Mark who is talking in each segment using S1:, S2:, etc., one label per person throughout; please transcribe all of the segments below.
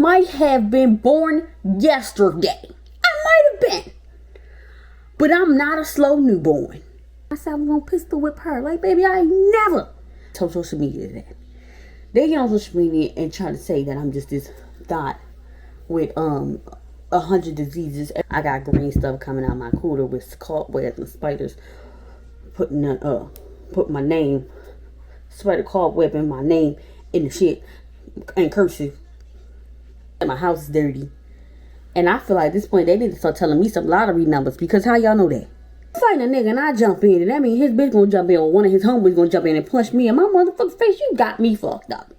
S1: might have been born yesterday. I might have been. But I'm not a slow newborn. I said I'm gonna pistol whip her. Like, baby, I ain't never told social media that. They get on social media and try to say that I'm just this thought with 100 diseases. I got green stuff coming out my cooler with cobwebs and spiders put my name, spider cobweb in my name in the shit and cursive. And my house is dirty. And I feel like at this point they need to start telling me some lottery numbers, because how y'all know that? Fighting a nigga and I jump in, and that means his bitch gonna jump in, or one of his homies gonna jump in and punch me in my motherfucking face. You got me fucked up.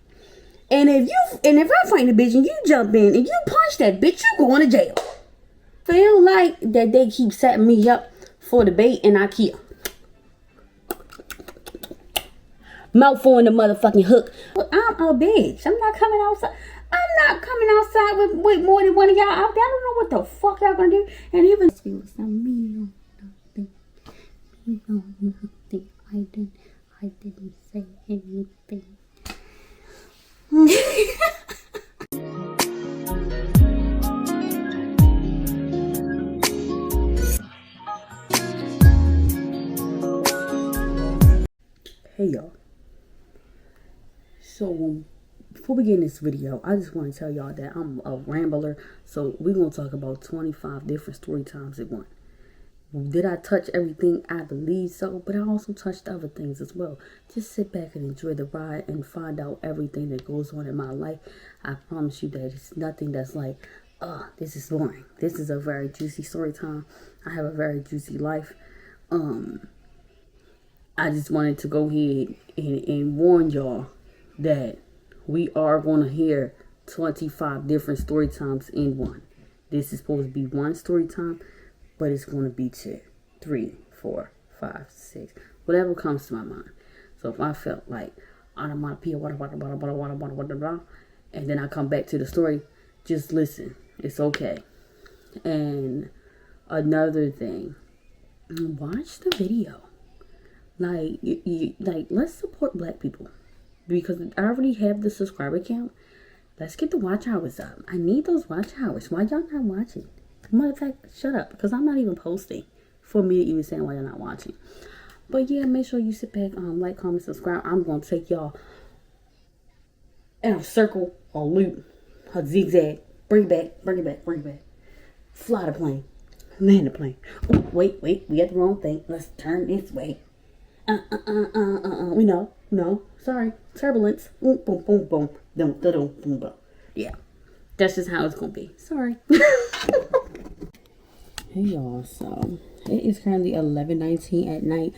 S1: And if I find a bitch and you jump in and you punch that bitch, you going to jail. Feel like that they keep setting me up for the bait, and I keep mouthful in the motherfucking hook. But I'm a bitch. I'm not coming outside. I'm not coming outside with more than one of y'all out there. I don't know what the fuck y'all gonna do. And even me on nothing. I didn't say anything. Hey y'all. So before we get in this video, I just want to tell y'all that I'm a rambler. So we're gonna talk about 25 different story times at once. Did I touch everything? I believe so, but I also touched other things as well. Just sit back and enjoy the ride and find out everything that goes on in my life. I promise you that it's nothing that's like, this is boring. This is a very juicy story time. I have a very juicy life. I just wanted to go ahead and warn y'all that we are going to hear 25 different story times in one. This is supposed to be one story time, but it's going to be 2, 3, 4, 5, 6, whatever comes to my mind. So if I felt like onomatopoeia, water, and then I come back to the story, just listen. It's okay. And another thing, watch the video. Like, let's support black people, because I already have the subscriber count. Let's get the watch hours up. I need those watch hours. Why y'all not watching? Matter of fact, shut up, because I'm not even posting for me to even saying why you're not watching. But yeah, make sure you sit back, like, comment, subscribe. I'm going to take y'all in a circle, or loop, a zigzag. Bring it back. Fly the plane. Land the plane. Oh, wait, we got the wrong thing. Let's turn this way. We know. No, sorry. Turbulence. Boom, boom, boom, boom. Boom, boom, boom, boom. Yeah. That's just how it's going to be. Sorry. Hey y'all, so it is currently 11:19 at night,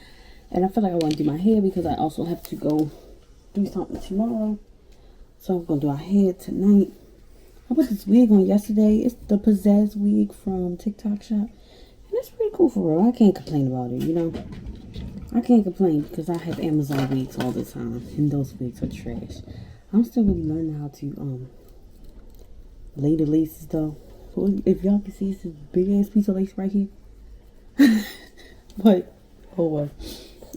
S1: and I feel like I want to do my hair because I also have to go do something tomorrow. So I'm going to do my hair tonight. I put this wig on yesterday. It's the Pizzazz wig from TikTok shop, and it's pretty cool for real. I can't complain about it, you know. I can't complain because I have Amazon wigs all the time, and those wigs are trash. I'm still really learning how to lay the laces though. If y'all can see, it's this big ass piece of lace right here. But oh well,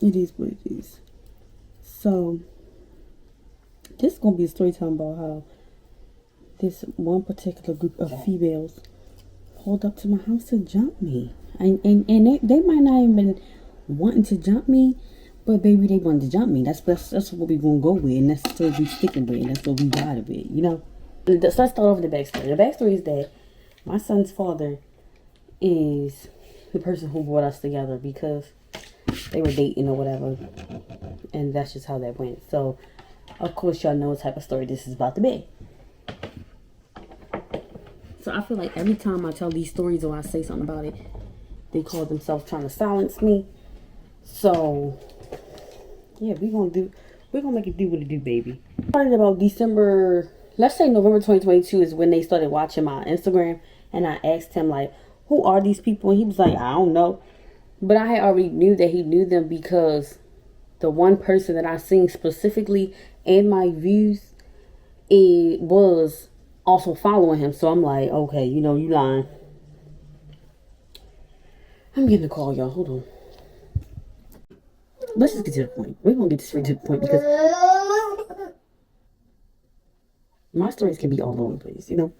S1: it is what it is. So this is gonna be a story time about how this one particular group of females pulled up to my house to jump me, and they might not even been wanting to jump me, but baby, they wanted to jump me. That's what we gonna go with, and that's the story we sticking with, and that's what we got of it, you know. So let's start off with the backstory. The backstory is that my son's father is the person who brought us together because they were dating or whatever, and that's just how that went. So of course y'all know what type of story this is about to be. So I feel like every time I tell these stories or I say something about it, they call themselves trying to silence me. So yeah, we're gonna make it do what it do, baby. Started about December, let's say November 2022 is when they started watching my Instagram, and I asked him like, who are these people? And he was like, I don't know. But I had already knew that he knew them because the one person that I seen specifically in my views, it was also following him. So I'm like, okay, you know, you lying. I'm getting a call, y'all. Hold on. Let's just get to the point. We're going to get straight to the point because my stories can be all over the place, you know.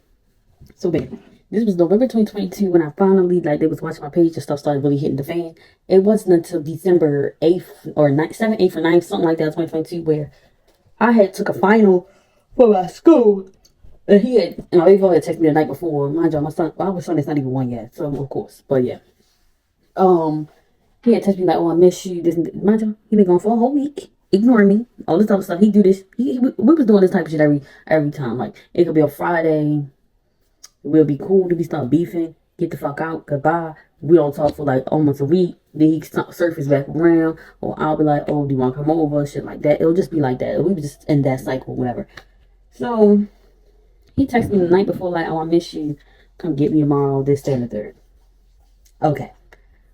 S1: So bam. This was November 2022 when I finally, like, they was watching my page and stuff started really hitting the fan. It wasn't until December 8th or 9th, 7th, 8th or 9th, something like that, 2022, where I had took a final for my school. And my baby father had texted me the night before. Mind you, our son is not even one yet, so of course. But yeah. He had texted me like, "Oh, I miss you." This, mind you, he been gone for a whole week, ignoring me, all this other stuff. He do this. We was doing this type of shit every time. Like, it could be a Friday. We'll be cool to be start beefing. Get the fuck out. Goodbye. We don't talk for like almost a week. Then he surface back around, or I'll be like, "Oh, do you want to come over?" Shit like that. It'll just be like that. We was just in that cycle, whatever. So he texted me the night before, like, "Oh, I miss you. Come get me tomorrow. This, that, and the third." Okay.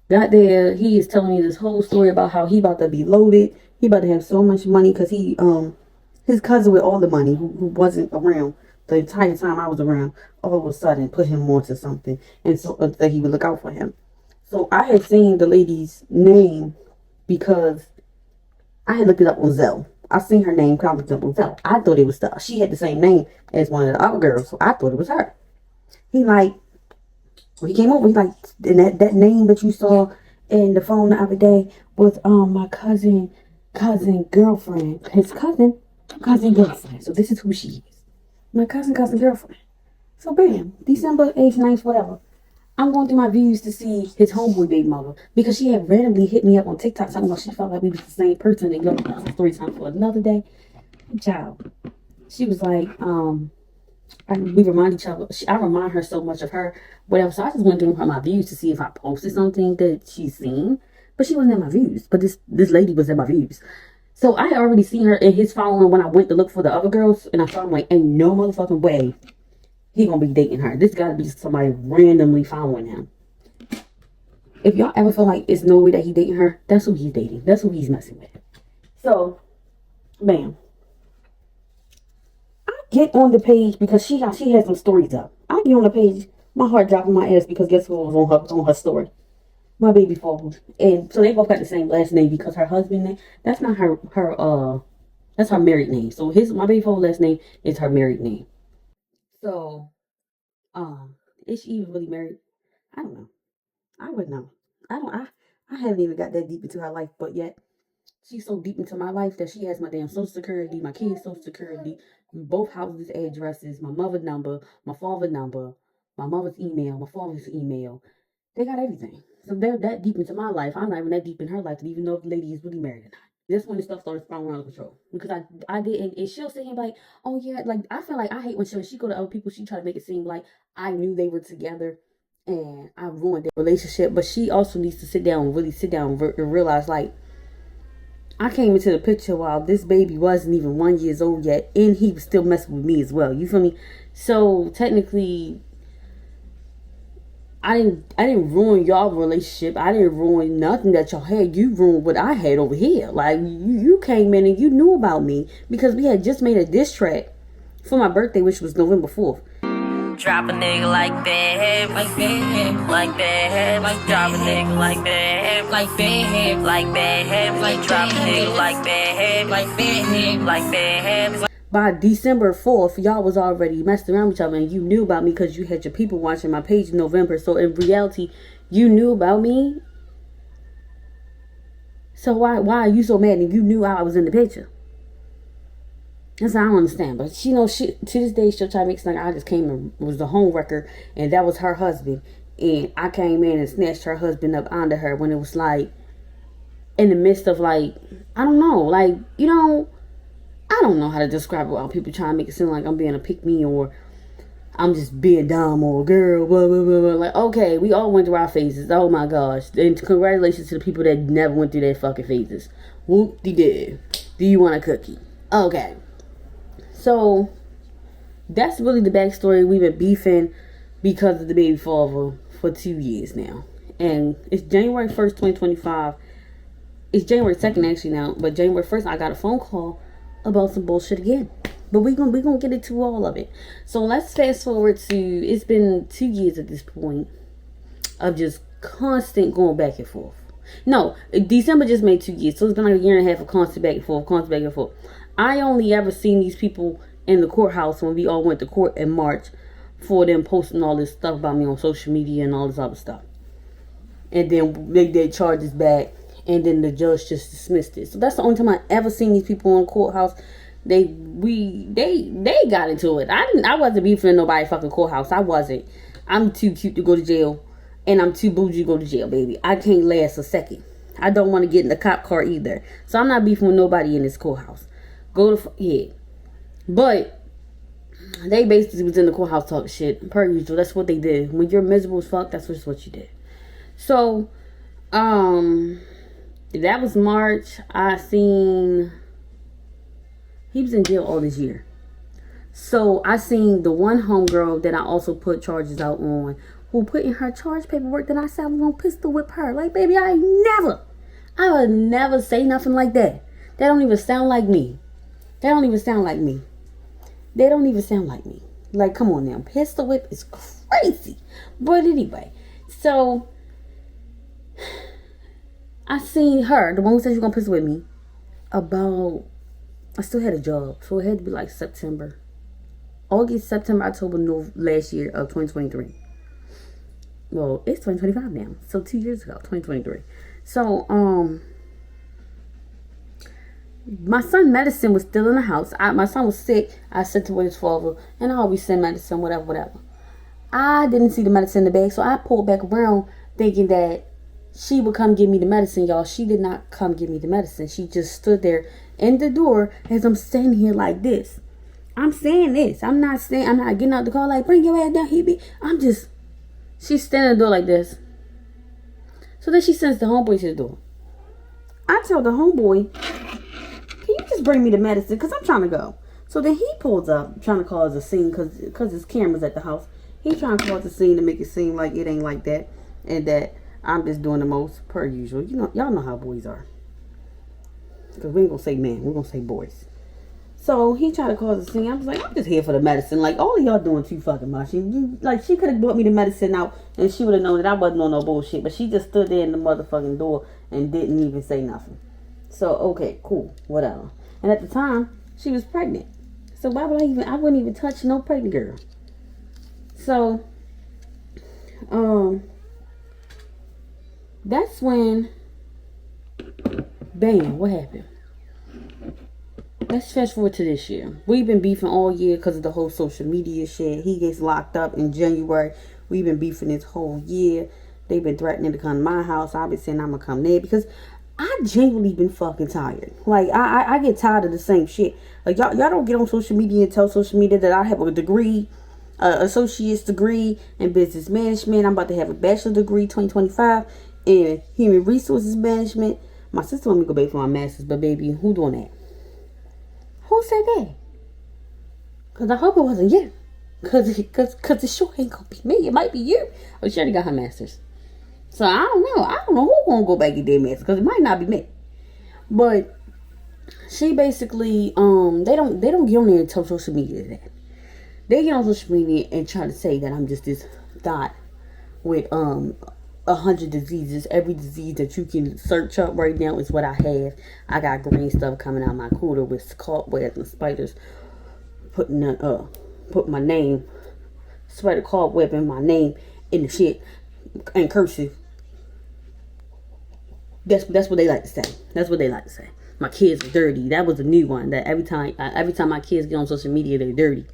S1: Got there, he is telling me this whole story about how he about to be loaded. He about to have so much money because his cousin with all the money who wasn't around the entire time I was around, all of a sudden put him onto something, and so that he would look out for him. So I had seen the lady's name because I had looked it up on Zelle. I seen her name come up on Zelle. I thought it was she had the same name as one of the other girls, so I thought it was her. He like, when he came over, he like, and that name that you saw in the phone the other day was my cousin girlfriend. His cousin girlfriend. So this is who she is. My cousin girlfriend. So bam, December 8th, 9th, whatever. I'm going through my views to see his homeboy baby mother because she had randomly hit me up on TikTok talking about she felt like we was the same person and go story time for another day. Child. She was like, we remind each other. I remind her so much of her, whatever. So I just went through my views to see if I posted something that she's seen, but she wasn't in my views. But this lady was in my views. So I had already seen her in his following when I went to look for the other girls, and I saw him like, ain't no motherfucking way he gonna be dating her. This gotta be somebody randomly following him. If y'all ever feel like it's no way that he dating her, that's who he's dating. That's who he's messing with. So, bam. Get on the page because she has some stories up. I get on the page, my heart dropping my ass because guess what was on her story? My baby father. And so they both got the same last name because her husband name, that's not that's her married name. So my baby father's last name is her married name. So is she even really married? I don't know. I would know. I haven't even got that deep into her life, but yet she's so deep into my life that she has my damn social security, my kids' social security, both houses' addresses, my mother's number, my father's number, my mother's email, my father's email. They got everything. So they're that deep into my life. I'm not even that deep in her life to even know if the lady is really married or not. That's when the stuff started spiraling out of control. Because I did, and she'll say like, "Oh yeah," like I feel like I hate when she go to other people, she try to make it seem like I knew they were together and I ruined their relationship. But she also needs to really sit down and realize like, I came into the picture while this baby wasn't even 1 year old yet, and he was still messing with me as well. You feel me? So technically, I didn't ruin y'all relationship. I didn't ruin nothing that y'all had. You ruined what I had over here. Like you came in and you knew about me because we had just made a diss track for my birthday, which was November 4th.
S2: Drop a nigga like that, like that, like that, like drop a nigga like that, like that, like that, like drop a nigga like that, like that, like that.
S1: By December 4th, y'all was already messing around with each other and you knew about me because you had your people watching my page in November. So in reality, you knew about me. So why are you so mad and you knew I was in the picture? That's what I don't understand. But she knows to this day she'll try to make it like I just came and was the home wrecker and that was her husband. And I came in and snatched her husband up onto her when it was like in the midst of like, I don't know, like, you know, I don't know how to describe it while people trying to make it seem like I'm being a pick-me or I'm just being dumb or a girl, blah, blah, blah, blah. Like, okay, we all went through our phases. Oh my gosh. And congratulations to the people that never went through their fucking phases. Whoop-de-doo. Do you want a cookie? Okay. So, that's really the backstory. We've been beefing because of the baby father for 2 years now. And it's January 1st, 2025. It's January 2nd actually now. But January 1st, I got a phone call about some bullshit again. But we're gonna get into all of it. So let's fast forward to, it's been 2 years at this point of just constant going back and forth. No, December just made 2 years. So it's been like a year and a half of constant back and forth. I only ever seen these people in the courthouse when we all went to court in March for them posting all this stuff about me on social media and all this other stuff. And then they did charges back, and then the judge just dismissed it. So that's the only time I ever seen these people in the courthouse. They got into it. I wasn't beefing in nobody fucking courthouse. I wasn't. I'm too cute to go to jail, and I'm too bougie to go to jail, baby. I can't last a second. I don't want to get in the cop car either. So I'm not beefing with nobody in this courthouse. But they basically was in the courthouse talking shit per usual. That's what they did. When you're miserable as fuck, that's just what you did. So, that was March. I seen he was in jail all this year. So I seen the one homegirl that I also put charges out on, who put in her charge paperwork that I said I was gonna pistol whip her. Like, baby, I would never say nothing like that. That don't even sound like me. They don't even sound like me. Like, come on now. Pistol whip is crazy. But anyway, so I seen her, the one who said she was gonna pistol whip me, I still had a job. So it had to be like August, September, October, November last year of 2023. Well, it's 2025 now. So 2 years ago, 2023. So, my son's medicine was still in the house. My son was sick. I sent him with his father, and I always send medicine, whatever. I didn't see the medicine in the bag, so I pulled back around thinking that she would come give me the medicine, y'all. She did not come give me the medicine. She just stood there in the door as I'm standing here like this. I'm saying this. I'm not getting out the car like, bring your ass down here, she's standing at the door like this. So then she sends the homeboy to the door. I tell the homeboy, can you just bring me the medicine? Because I'm trying to go. So then he pulls up, trying to cause a scene because his camera's at the house. He's trying to cause a scene to make it seem like it ain't like that. And that I'm just doing the most per usual. You know, y'all know how boys are. Because we ain't going to say men. We're going to say boys. So he tried to cause a scene. I was like, I'm just here for the medicine. Like, all of y'all doing too fucking much. She could have brought me the medicine out and she would have known that I wasn't on no bullshit. But she just stood there in the motherfucking door and didn't even say nothing. So, okay, cool, whatever. And at the time, she was pregnant. So why would I wouldn't even touch no pregnant girl. So, that's when, bam, what happened? Let's fast forward to this year. We've been beefing all year because of the whole social media shit. He gets locked up in January. We've been beefing this whole year. They've been threatening to come to my house. I've been saying I'm gonna come there because I genuinely been fucking tired. Like, I get tired of the same shit. Like, y'all don't get on social media and tell social media that I have a degree, associate's degree in business management. I'm about to have a bachelor's degree 2025 in human resources management. My sister want me to go back for my master's, but baby, who doing that? Who said that? Because I hope it wasn't you. Because it sure ain't going to be me. It might be you. Oh, she already got her master's. So I don't know. I don't know who's going to go back and get their master's. Because it might not be me. But she basically, they don't get on there and tell social media that. They get on social media and try to say that I'm just this dot with 100 diseases. Every disease that you can search up right now is what I have. I got green stuff coming out my cooler with cobwebs and spiders put my name, spider cobweb and my name in the shit in cursive. That's what they like to say. That's what they like to say. My kids are dirty. That was a new one. That every time my kids get on social media, they're dirty.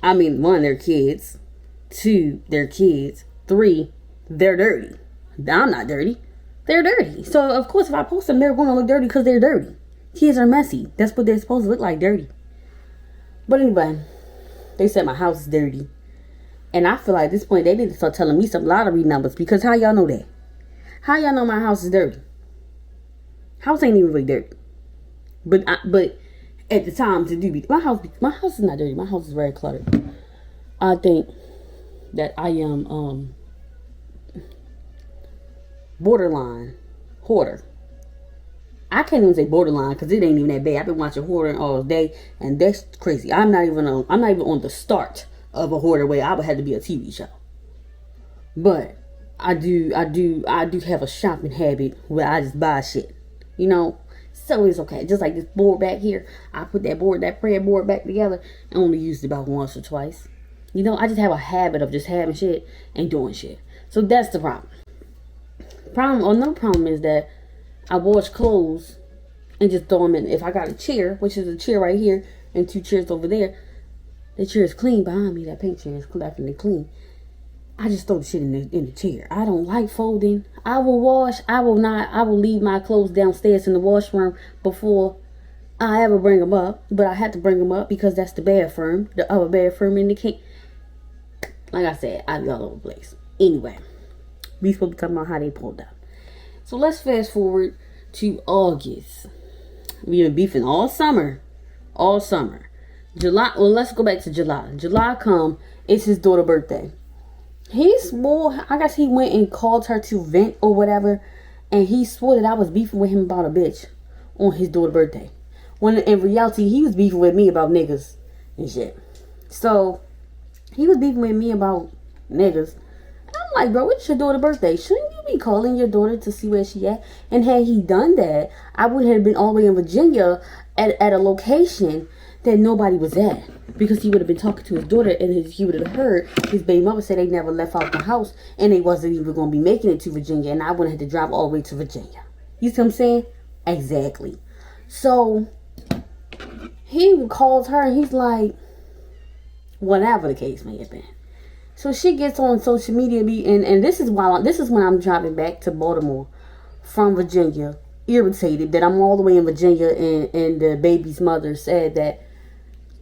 S1: I mean, 1, they're kids. 2, they're kids. 3, they're dirty. I'm not dirty. They're dirty. So, of course, if I post them, they're going to look dirty because they're dirty. Kids are messy. That's what they're supposed to look like, dirty. But anyway, they said my house is dirty. And I feel like at this point, they need to start telling me some lottery numbers. Because how y'all know that? How y'all know my house is dirty? House ain't even really dirty. But at the time, my house is not dirty. My house is very cluttered. I think that I am, borderline hoarder. I can't even say borderline because it ain't even that bad. I've been watching hoarding all day, and that's crazy. I'm not even on the start of a hoarder way. I would have to be a TV show. But I do have a shopping habit where I just buy shit, you know. So it's okay. Just like this board back here, I put that prayer board back together and only used it about once or twice. You know, I just have a habit of just having shit and doing shit. So that's the problem. Another problem is that I wash clothes and just throw them in. If I got a chair, which is a chair right here and 2 chairs over there, the chair is clean behind me. That pink chair is definitely clean. I just throw the shit in the chair. I don't like folding. I will wash. I will leave my clothes downstairs in the washroom before I ever bring them up. But I have to bring them up because that's the bathroom. The other bathroom in the king. Like I said, I be all over the place. Anyway, we supposed to talk about how they pulled up. So let's fast forward to August. We've been beefing all summer. All summer. July. Well, let's go back to July. July come. It's his daughter's birthday. He swore, I guess he went and called her to vent or whatever. And he swore that I was beefing with him about a bitch on his daughter's birthday. When in reality, he was beefing with me about niggas and shit. So, he was beefing with me about niggas. I'm like, bro, it's your daughter's birthday. Shouldn't you be calling your daughter to see where she at? And had he done that, I would have been all the way in Virginia at a location that nobody was at. Because he would have been talking to his daughter and he would have heard his baby mother say they never left out the house and they wasn't even going to be making it to Virginia. And I wouldn't have to drive all the way to Virginia. You see what I'm saying? Exactly. So, he calls her and he's like, whatever the case may have been. So she gets on social media and this is when I'm driving back to Baltimore from Virginia, irritated that I'm all the way in Virginia and the baby's mother said that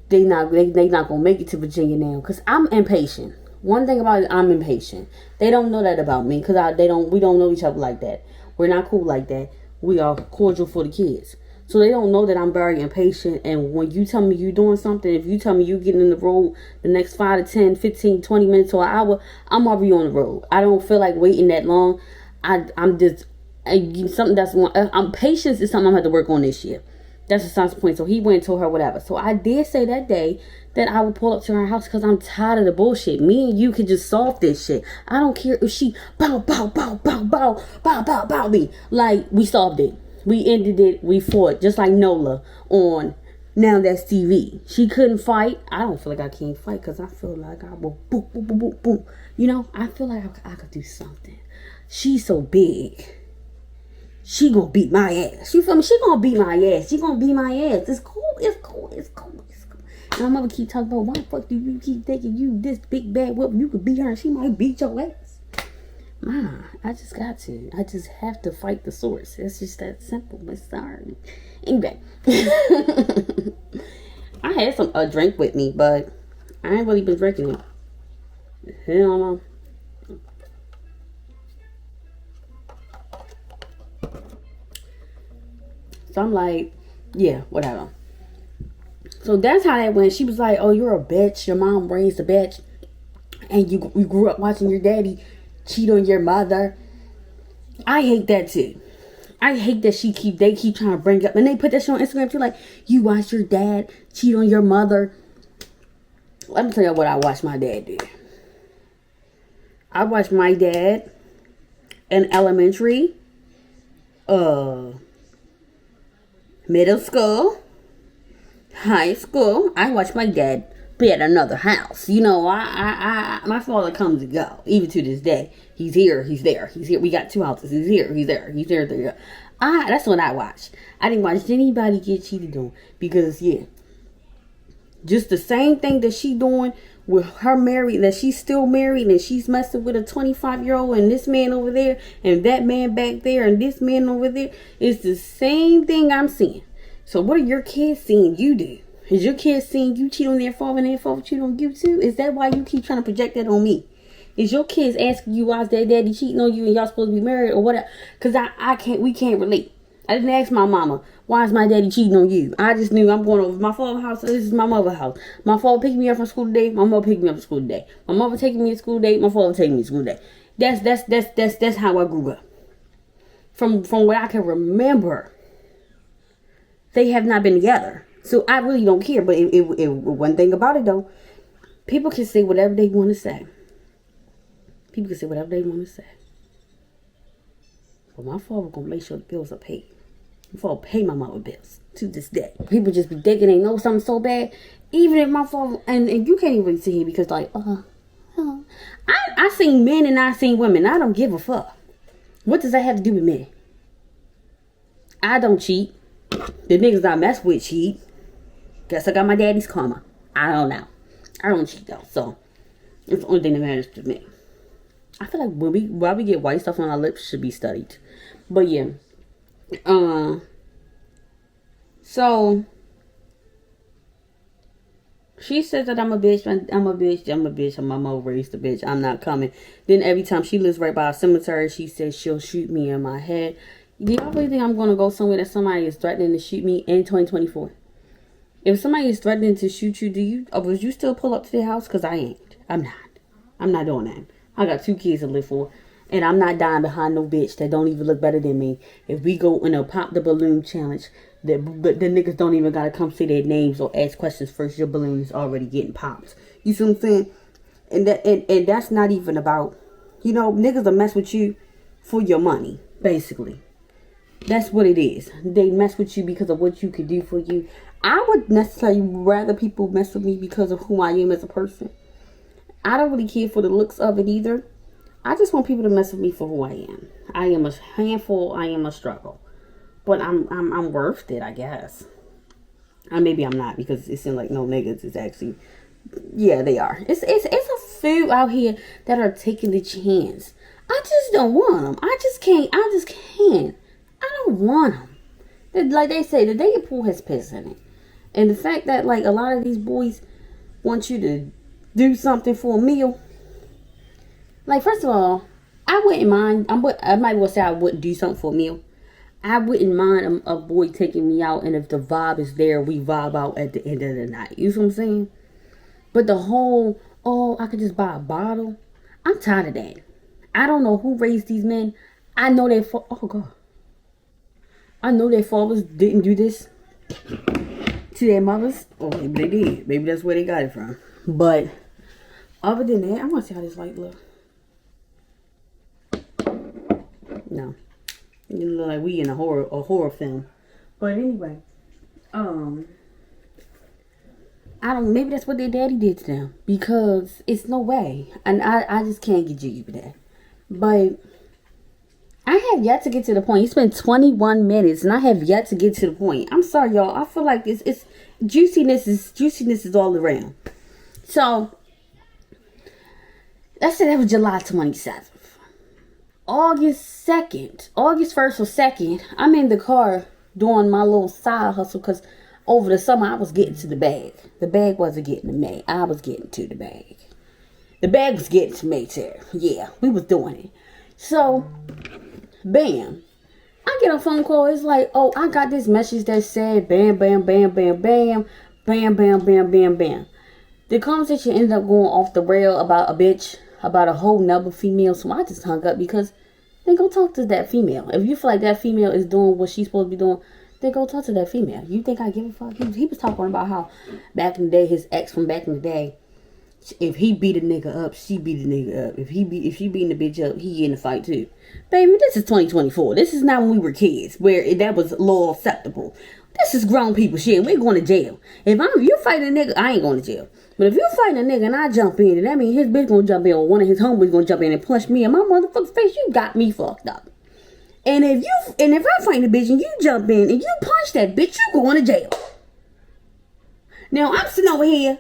S1: they not gonna make it to Virginia now because I'm impatient. One thing about it, I'm impatient. They don't know that about me because we don't know each other like that. We're not cool like that. We are cordial for the kids. So they don't know that I'm very impatient. And when you tell me you're doing something, if you tell me you're getting in the road the next 5 to 10, 15, 20 minutes or an hour, I'm already on the road. I don't feel like waiting that long. Patience is something I'm going to have to work on this year. That's the son's point. So he went and told her whatever. So I did say that day that I would pull up to her house because I'm tired of the bullshit. Me and you can just solve this shit. I don't care if she bow me. Like, we solved it. We ended it. We fought. Just like Nola on Now That's TV. She couldn't fight. I don't feel like I can't fight because I feel like I will boom, boom, boom, boom, boom. You know, I feel like I could do something. She's so big. She gonna beat my ass. You feel me? She gonna beat my ass. She gonna beat my ass. It's cool. It's cool. It's cool. It's cool. And my mother keep talking about why the fuck do you keep thinking you this big bad whoop? You could beat her and she might beat your ass. I just got to. I just have to fight the source. It's just that simple. I'm sorry. Anyway. I had a drink with me, but I ain't really been drinking it. Hell no. So I'm like, yeah, whatever. So that's how that went. She was like, oh, you're a bitch. Your mom raised a bitch. And you grew up watching your daddy cheat on your mother. I hate that too. I hate that they keep trying to bring up. And they put that shit on Instagram too. Like, you watch your dad cheat on your mother. Let me tell you what I watched my dad do. I watched my dad in elementary. Middle school, high school. I watched my dad be at another house. You know, my father comes and go. Even to this day, he's here, he's there, he's here. We got 2 houses. He's here, he's there, he's there, there. That's what I watched. I didn't watch anybody get cheated on because just the same thing that she doing with her married, that she's still married and she's messing with a 25-year-old and this man over there and that man back there and this man over there. It's the same thing I'm seeing. So what are your kids seeing you do? Is your kids seeing you cheat on their father and their father cheat on you too? Is that why you keep trying to project that on me? Is your kids asking you why is their daddy cheating on you and y'all supposed to be married or whatever? Because we can't relate. I didn't ask my mama, why is my daddy cheating on you? I just knew I'm going over my father's house. This is my mother's house. My father picking me up from school today. My mother picking me up from school today. My mother taking me to school today. My father taking me to school today. That's how I grew up. From what I can remember, they have not been together. So I really don't care. But one thing about it though, people can say whatever they want to say. People can say whatever they want to say. But my father gonna make sure the bills are paid. before I pay my mama bills to this day. People just be thinking they know something so bad. Even if my father, and you can't even see here because like, I seen men and I seen women. I don't give a fuck. What does that have to do with me? I don't cheat. The niggas I mess with cheat. Guess I got my daddy's karma. I don't know. I don't cheat though, so it's the only thing that matters to me. I feel like why we get white stuff on our lips should be studied. But yeah. So she says that I'm a bitch, I'm a mama raised a bitch, I'm not coming. Then every time she lives right by a cemetery, she says she'll shoot me in my head. Do y'all really think I'm gonna go somewhere that somebody is threatening to shoot me in 2024? If somebody is threatening to shoot you, would you still pull up to their house? Because I ain't. I'm not doing that. I got 2 kids to live for. And I'm not dying behind no bitch that don't even look better than me. If we go in a pop the balloon challenge, the niggas don't even gotta come say their names or ask questions first. Your balloon is already getting popped. You see what I'm saying? And that's not even about, niggas will mess with you for your money, basically. That's what it is. They mess with you because of what you could do for you. I would necessarily rather people mess with me because of who I am as a person. I don't really care for the looks of it either. I just want people to mess with me for who I am. I am a handful. I am a struggle. But I'm worth it, I guess. Maybe I'm not, because it seems like no niggas is actually, yeah, they are. It's a few out here that are taking the chance. I just don't want them. I just can't. I don't want them. Like they say, the dating pool has piss in it. And the fact that like a lot of these boys want you to do something for a meal. Like, first of all, I wouldn't mind. I might well say I wouldn't do something for a meal. I wouldn't mind a boy taking me out, and if the vibe is there, we vibe out at the end of the night. You see what I'm saying? But the whole, I could just buy a bottle. I'm tired of that. I don't know who raised these men. I know their I know their fathers didn't do this to their mothers. Or maybe they did. Maybe that's where they got it from. But other than that, I want to see how this light look. No. It look like we in a horror film. But anyway, maybe that's what their daddy did to them. Because it's no way. And I just can't get jiggy with that. But I have yet to get to the point. It's been 21 minutes and I have yet to get to the point. I'm sorry, y'all. I feel like it's juiciness is all around. So let's say that was July 27th. August 1st or 2nd, I'm in the car doing my little side hustle because over the summer I was getting to the bag. The bag wasn't getting to me. I was getting to the bag. The bag was getting to me too. Yeah, we was doing it. So, bam. I get a phone call. It's like, I got this message that said bam, bam, bam, bam, bam, bam, bam, bam, bam, bam. The conversation ended up going off the rail about a bitch, about a whole nother female. So I just hung up because then go talk to that female. If you feel like that female is doing what she's supposed to be doing, then go talk to that female. You think I give a fuck? He was talking about how back in the day, his ex from back in the day, if he beat a nigga up, she beat a nigga up. If she beating the bitch up, he in the fight too. Baby, this is 2024. This is not when we were kids, where that was law acceptable. This is grown people shit. We're going to jail. If you fighting a nigga, I ain't going to jail. But if you fighting a nigga and I jump in, and that means his bitch gonna jump in, or one of his homies gonna jump in and punch me in my motherfucking face, you got me fucked up. And if I fight a bitch and you jump in and you punch that bitch, you going to jail. Now I'm sitting over here.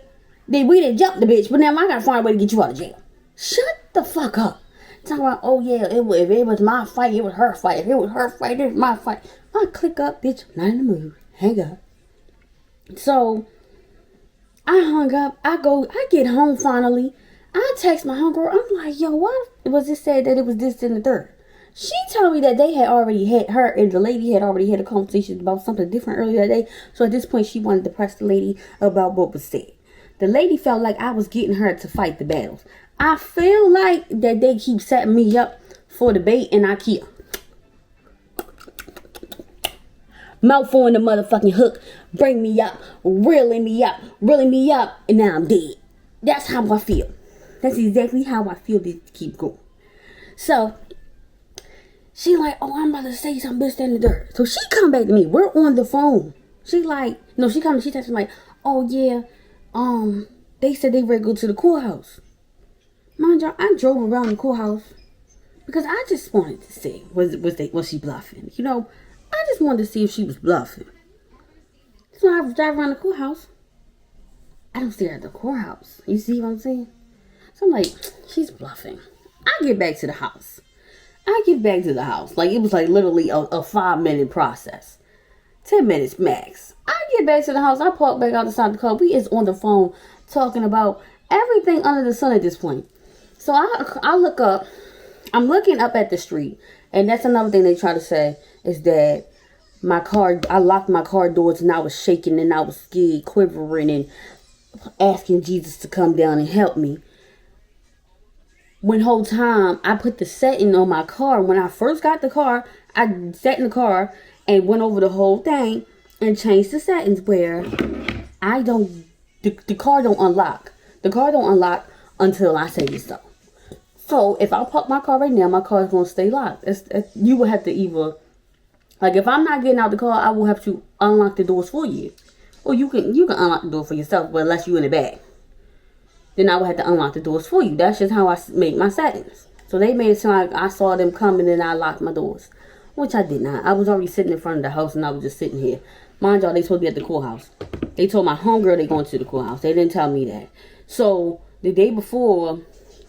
S1: Then we didn't jump the bitch, but now I gotta find a way to get you out of jail. Shut the fuck up. Talking about, if it was my fight, it was her fight. If it was her fight, it was my fight. I click up, bitch, not in the mood. Hang up. So I hung up. I get home finally. I text my homegirl. I'm like, yo, what was it said that it was this and the third? She told me that they had already had, her and the lady had already had a conversation about something different earlier that day. So at this point, she wanted to press the lady about what was said. The lady felt like I was getting her to fight the battles. I feel like that they keep setting me up for the bait, and I keep mouthful in the motherfucking hook, bring me up, reeling me up, and now I'm dead. That's how I feel. That's exactly how I feel to keep going. So, She like, oh, I'm about to say something, bitch, in the dirt. So she come back to me. We're on the phone. She like, no, she texts me like, oh yeah, they said they ready to go to the courthouse. Mind y'all, I drove around the courthouse because I just wanted to see was she bluffing? You know, I just wanted to see if she was bluffing. So I drive around the courthouse. I don't see her at the courthouse. You see what I'm saying? So I'm like, she's bluffing. I get back to the house. Like, it was like literally a 5-minute process. 10 minutes max. I get back to the house. I park back out the side of the car. We is on the phone talking about everything under the sun at this point. So I look up. I'm looking up at the street. And that's another thing they try to say is that I locked my car doors and I was shaking and I was scared, quivering and asking Jesus to come down and help me. When whole time I put the setting on my car. When I first got the car, I sat in the car and went over the whole thing and changed the settings where the car don't unlock. The car don't unlock until I say so. So if I park my car right now, my car is going to stay locked. You will have to either, like, if I'm not getting out the car, I will have to unlock the doors for you. Or you can unlock the door for yourself, but unless you're in the back. Then I would have to unlock the doors for you. That's just how I make my settings. So they made it sound like I saw them coming and I locked my doors. Which I did not. I was already sitting in front of the house and I was just sitting here. Mind y'all, they supposed to be at the courthouse. They told my homegirl they going to the courthouse. They didn't tell me that. So the day before,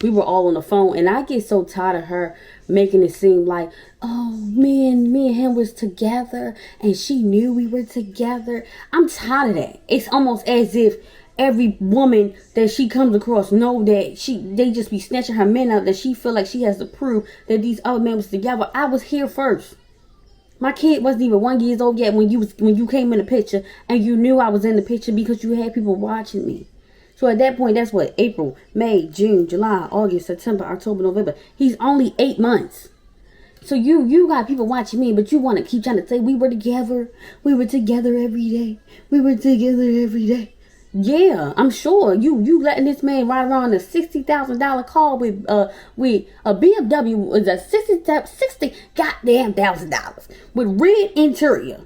S1: we were all on the phone. And I get so tired of her making it seem like, oh, me and him was together. And she knew we were together. I'm tired of that. It's almost as if every woman that she comes across know that they just be snatching her men out, that she feel like she has to prove that these other men was together. I was here first. My kid wasn't even 1 year old yet when you came in the picture, and you knew I was in the picture because you had people watching me. So at that point, that's what, April, May, June, July, August, September, October, November. He's only 8 months. So you got people watching me, but you want to keep trying to say we were together. We were together every day. We were together every day. Yeah, I'm sure you letting this man ride around a $60,000 car with a BMW with a 60 goddamn $1,000 with red interior.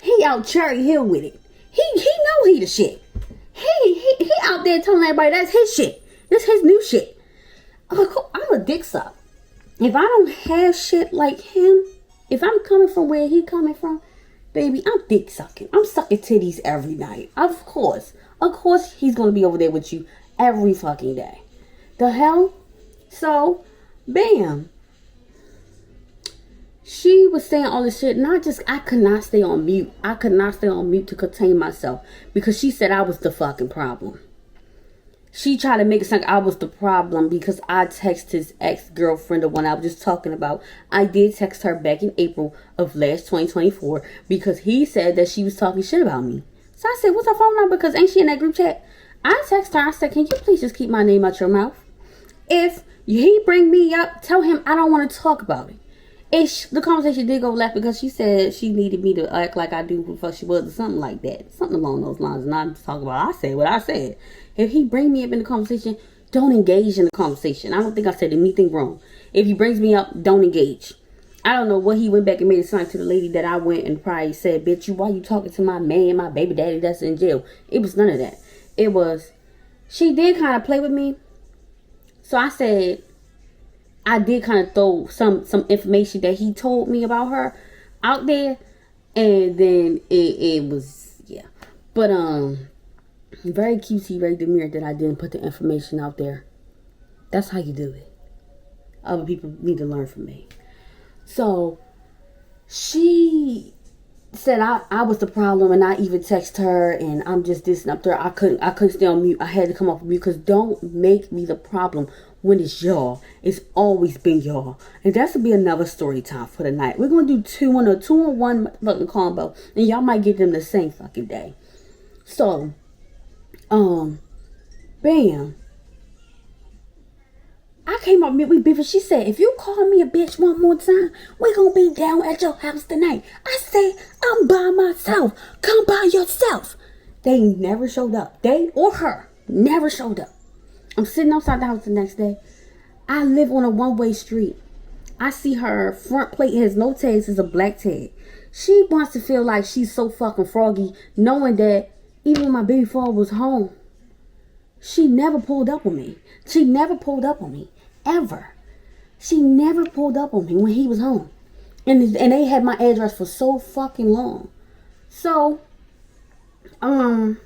S1: He out Cherry Hill with it. He know he the shit. He out there telling everybody that's his shit. That's his new shit. I'm a dick suck. If I don't have shit like him, if I'm coming from where he coming from, baby, I'm dick sucking. I'm sucking titties every night. Of course he's going to be over there with you every fucking day. The hell? So, bam. She was saying all this shit, and I could not stay on mute. I could not stay on mute to contain myself because she said I was the fucking problem. She tried to make it sound like I was the problem because I texted his ex-girlfriend, the one I was just talking about. I did text her back in April of last 2024 because he said that she was talking shit about me. So I said, what's her phone number? Because ain't she in that group chat? I texted her. I said, can you please just keep my name out your mouth? If he bring me up, tell him I don't want to talk about it. The conversation did go left because she said she needed me to act like I do who the fuck she was or something like that. Something along those lines. And I'm talking about, I said what I said. If he bring me up in the conversation, don't engage in the conversation. I don't think I said anything wrong. If he brings me up, don't engage. I don't know what he went back and made a sign to the lady that I went and probably said, bitch, why you talking to my man, my baby daddy that's in jail? It was none of that. It was, she did kind of play with me. So I said, I did kind of throw some information that he told me about her out there. And then it was, yeah. But, very cutesy, very demure that I didn't put the information out there. That's how you do it. Other people need to learn from me. So she said I was the problem, and I even text her, and I'm just dissing up there. I couldn't stay on mute. I had to come off mute because don't make me the problem when it's y'all. It's always been y'all, and that's to be another story time for the night. We're gonna do 2-on-1 fucking combo, and y'all might get them the same fucking day. So, bam. I came up mute with beef and she said, if you call me a bitch one more time, we're going to be down at your house tonight. I said, I'm by myself. Come by yourself. They never showed up. They or her never showed up. I'm sitting outside the house the next day. I live on a one-way street. I see her front plate has no tags, it's a black tag. She wants to feel like she's so fucking froggy, knowing that even when my baby father was home, she never pulled up on me. She never pulled up on me. Ever. She never pulled up on me when he was home. And they had my address for so fucking long. So, and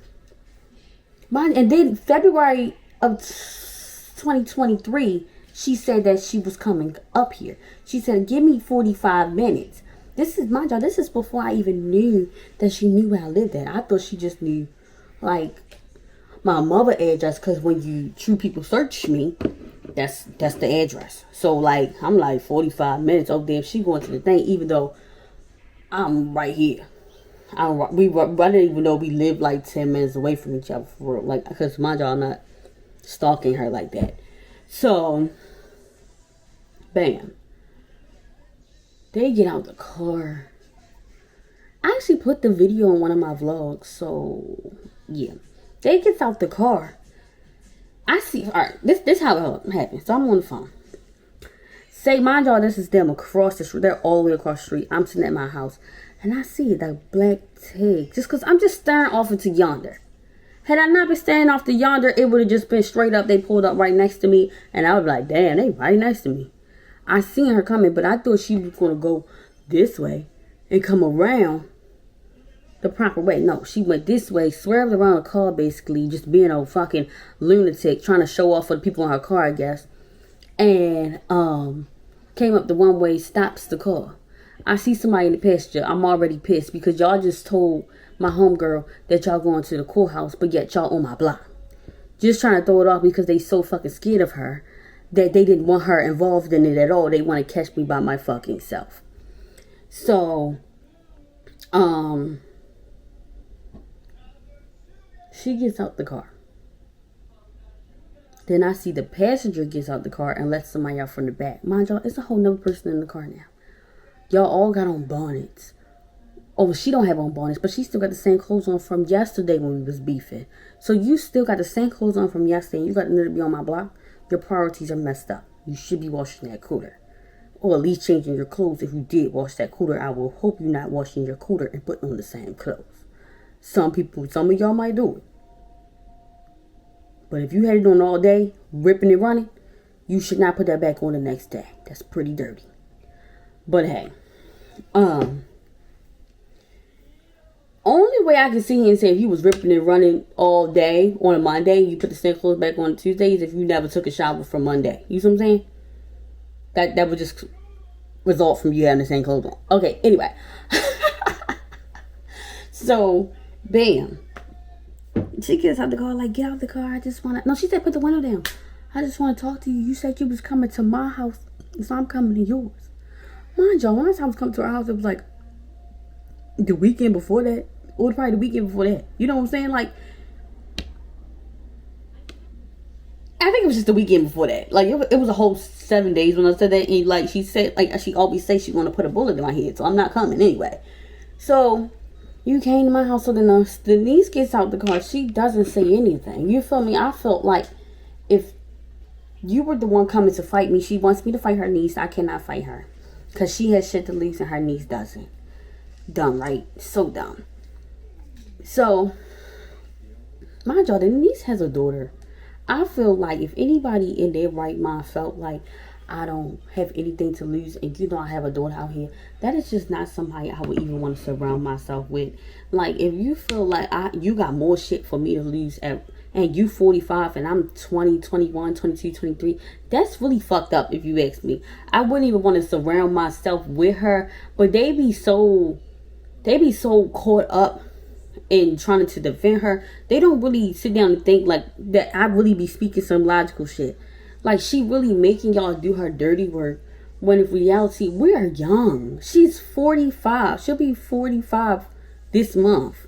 S1: then February of 2023, she said that she was coming up here. She said, give me 45 minutes. This is my job. This is before I even knew that she knew where I lived at. I thought she just knew, like, my mother address. Because when you true people search me, that's the address. So, like, I'm like 45 minutes. Oh, damn, she going to the thing. Even though I'm right here. I didn't even know we lived like 10 minutes away from each other. For real. Like, because my job, I'm not stalking her like that. So, bam. They get out the car. I actually put the video on one of my vlogs. So, yeah. They get out the car. I see. Alright, this how it happened. So, I'm on the phone. Say, mind y'all, this is them across the street. They're all the way across the street. I'm sitting at my house. And I see that black tag. Just because I'm just staring off into yonder. Had I not been staring off to yonder, it would have just been straight up. They pulled up right next to me. And I would be like, damn, they right next to me. I seen her coming, but I thought she was going to go this way and come around the proper way. No, she went this way, swerved around the car, basically, just being a fucking lunatic, trying to show off for the people in her car, I guess. And came up the one way, stops the car. I see somebody in the passenger. I'm already pissed because y'all just told my homegirl that y'all going to the courthouse, but yet y'all on my block. Just trying to throw it off because they so fucking scared of her that they didn't want her involved in it at all. They want to catch me by my fucking self. So, she gets out the car. Then I see the passenger gets out the car and lets somebody out from the back. Mind y'all, it's a whole nother person in the car now. Y'all all got on bonnets. Oh, she don't have on bonnets, but she still got the same clothes on from yesterday when we was beefing. So you still got the same clothes on from yesterday and you got to be on my block? Your priorities are messed up. You should be washing that cooler. Or at least changing your clothes. If you did wash that cooler, I will hope you're not washing your cooler and putting on the same clothes. Some of y'all might do it. But if you had it on all day, ripping and running, you should not put that back on the next day. That's pretty dirty. But hey. Only way I can see him and say if you was ripping and running all day on a Monday, you put the same clothes back on Tuesdays if you never took a shower from Monday. You see what I'm saying? That would just result from you having the same clothes on. Okay, anyway. So, bam. She gets out the car, like, get out the car. I just want to... No, she said, put the window down. I just want to talk to you. You said you was coming to my house, so I'm coming to yours. Mind y'all, when I was coming to our house, it was like the weekend before that. Or probably the weekend before that. You know what I'm saying? Like, I think it was just the weekend before that. Like, it was a whole 7 days when I said that. And, like, she said, like, she always says she want to put a bullet in my head. So I'm not coming anyway. So, you came to my house. So then the niece gets out the car. She doesn't say anything. You feel me? I felt like if you were the one coming to fight me, she wants me to fight her niece. I cannot fight her. Because she has shit to lose and her niece doesn't. Dumb, right? So dumb. So, mind y'all, the niece has a daughter. I feel like if anybody in their right mind felt like I don't have anything to lose and you know I have a daughter out here, that is just not somebody I would even want to surround myself with. Like, if you feel like you got more shit for me to lose and you 45 and I'm 20, 21, 22, 23, that's really fucked up if you ask me. I wouldn't even want to surround myself with her, but they be so caught up in trying to defend her. They don't really sit down and think like that I really be speaking some logical shit. Like, she really making y'all do her dirty work when in reality we are young. She's 45. She'll be 45 this month.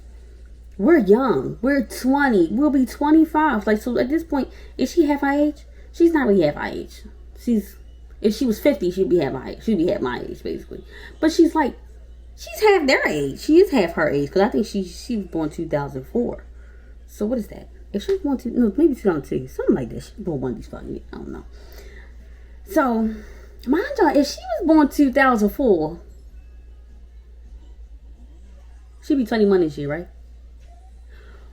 S1: We're young. We're 20. We'll be 25. Like, so at this point, is she half my age? She's not really half my age. If she was 50, she'd be half my age. She'd be half my age, basically. But she's half their age. She is half her age. Because I think she was born 2004. So what is that? If she was born, maybe 2002. Something like that. She was born one of these fucking, I don't know. So, Mind you, if she was born 2004, she'd be 21 this year, right?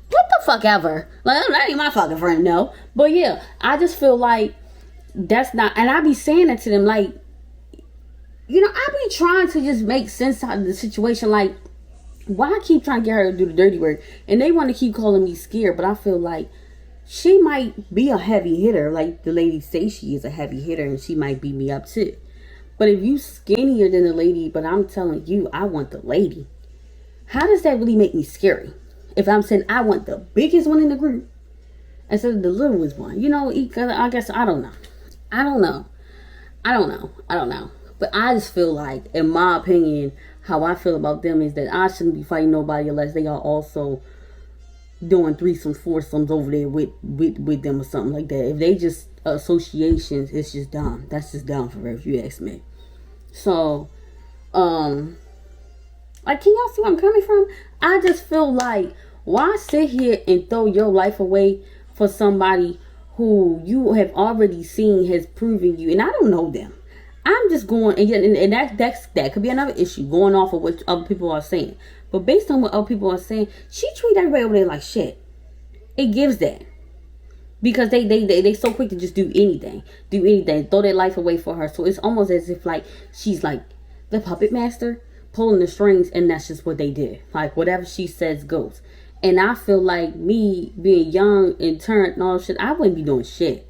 S1: What the fuck ever. Like, that ain't my fucking friend, no. But yeah, I just feel like that's not, and I be saying that to them, like, I be trying to just make sense out of the situation. Like, why I keep trying to get her to do the dirty work, and they want to keep calling me scared, but I feel like she might be a heavy hitter, like the lady say she is a heavy hitter, and she might beat me up too. But if you skinnier than the lady, but I'm telling you, I want the lady, how does that really make me scary? If I'm saying I want the biggest one in the group instead of the littlest one, I guess I don't know. I don't know. But I just feel like, in my opinion, how I feel about them is that I shouldn't be fighting nobody unless they are also doing threesomes, foursomes over there with them or something like that. If they just associations, it's just dumb. That's just dumb for real, if you ask me. So, like, can y'all see where I'm coming from? I just feel like, why sit here and throw your life away for somebody who you have already seen has proven you, and I don't know them. I'm just going, and that could be another issue, going off of what other people are saying. But based on what other people are saying, she treat everybody over there like shit. It gives that. Because they so quick to just do anything, throw their life away for her. So it's almost as if like she's like the puppet master, pulling the strings, and that's just what they did. Like, whatever she says goes. And I feel like, me being young and turned and all that shit, I wouldn't be doing shit.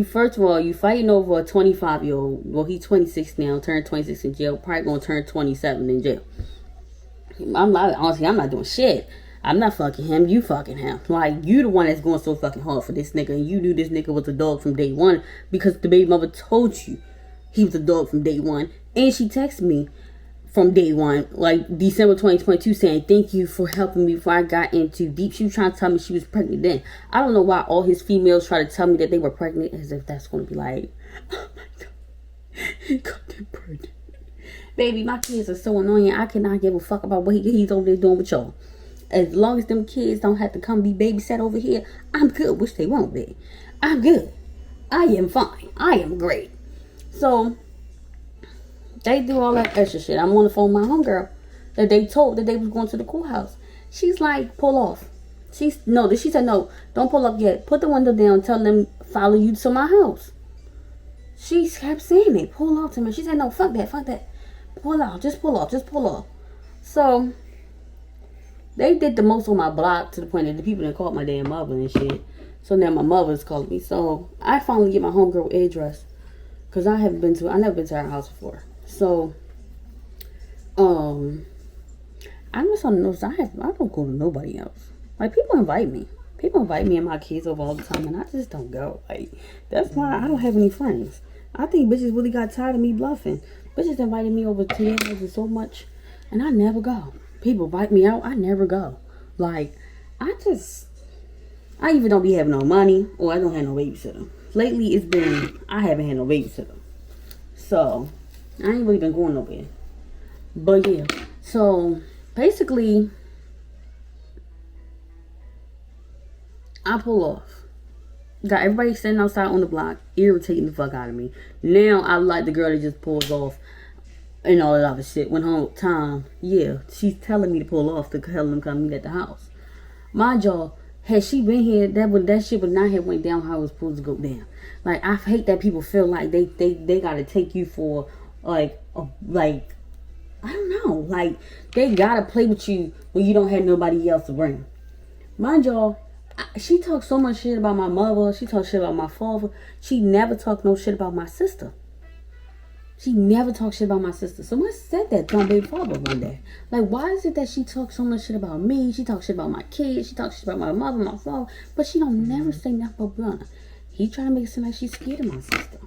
S1: First of all, you fighting over a 25-year-old. Well, he's 26 now, turned 26 in jail, probably gonna turn 27 in jail. Honestly, I'm not doing shit. I'm not fucking him, you fucking him. Like, you the one that's going so fucking hard for this nigga, and you knew this nigga was a dog from day one because the baby mother told you he was a dog from day one. And she texted me from day one, like December 2022, saying thank you for helping me before I got into deep. She was trying to tell me she was pregnant then. I don't know why all his females try to tell me that they were pregnant, as if that's going to be like, oh my god, he got them pregnant. Baby, my kids are so annoying. I cannot give a fuck about what he's over there doing with y'all. As long as them kids don't have to come be babysat over here, I'm good, which they won't be. I'm good. I am fine. I am great. So, they do all that extra shit. I'm on the phone with my homegirl that they told that they was going to the courthouse. She's like, pull off. She said, no, don't pull up yet. Put the window down. Tell them follow you to my house. She kept saying it. Pull off to me. She said, no, fuck that. Pull off. Just pull off. So, they did the most on my block to the point that the people that called my damn mother and shit. So now my mother's calling me. So I finally get my homegirl address. Because I never been to her house before. So, I'm just on the notes. I don't go to nobody else. Like, people invite me. And my kids over all the time. And I just don't go. Like, that's why I don't have any friends. I think bitches really got tired of me bluffing. Bitches invited me over to their houses so much. And I never go. People invite me out, I never go. Like, I even don't be having no money, or I don't have no babysitter. Lately, I haven't had no babysitter. So, I ain't really been going nowhere. But yeah, so, basically, I pull off. Got everybody standing outside on the block, irritating the fuck out of me. Now, I like the girl that just pulls off and all that other shit. When home time, yeah, she's telling me to pull off to tell them come meet at the house. Mind y'all, had she been here, that shit would not have went down how it was supposed to go down. Like, I hate that people feel like they gotta take you for like I don't know, like they gotta play with you when you don't have nobody else to bring. Mind y'all, she talks so much shit about my mother. She talks shit about my father. She never talked no shit about my sister. So much said that to my baby father one day. Like, why is it that she talks so much shit about me? She talks shit about my kids. She talks shit about my mother, my father. But she don't never say nothing about Brianna. He trying to make it seem like she's scared of my sister.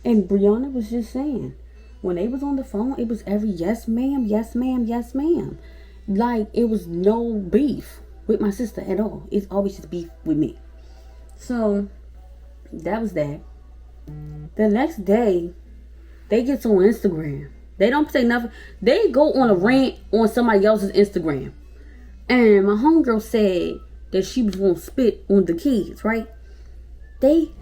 S1: And Brianna was just saying, when they was on the phone, it was every yes ma'am, yes ma'am, yes ma'am. Like, it was no beef with my sister at all. It's always just beef with me. So, that was that. The next day, they get on Instagram. They don't say nothing. They go on a rant on somebody else's Instagram. And my homegirl said that she was going to spit on the kids, right? They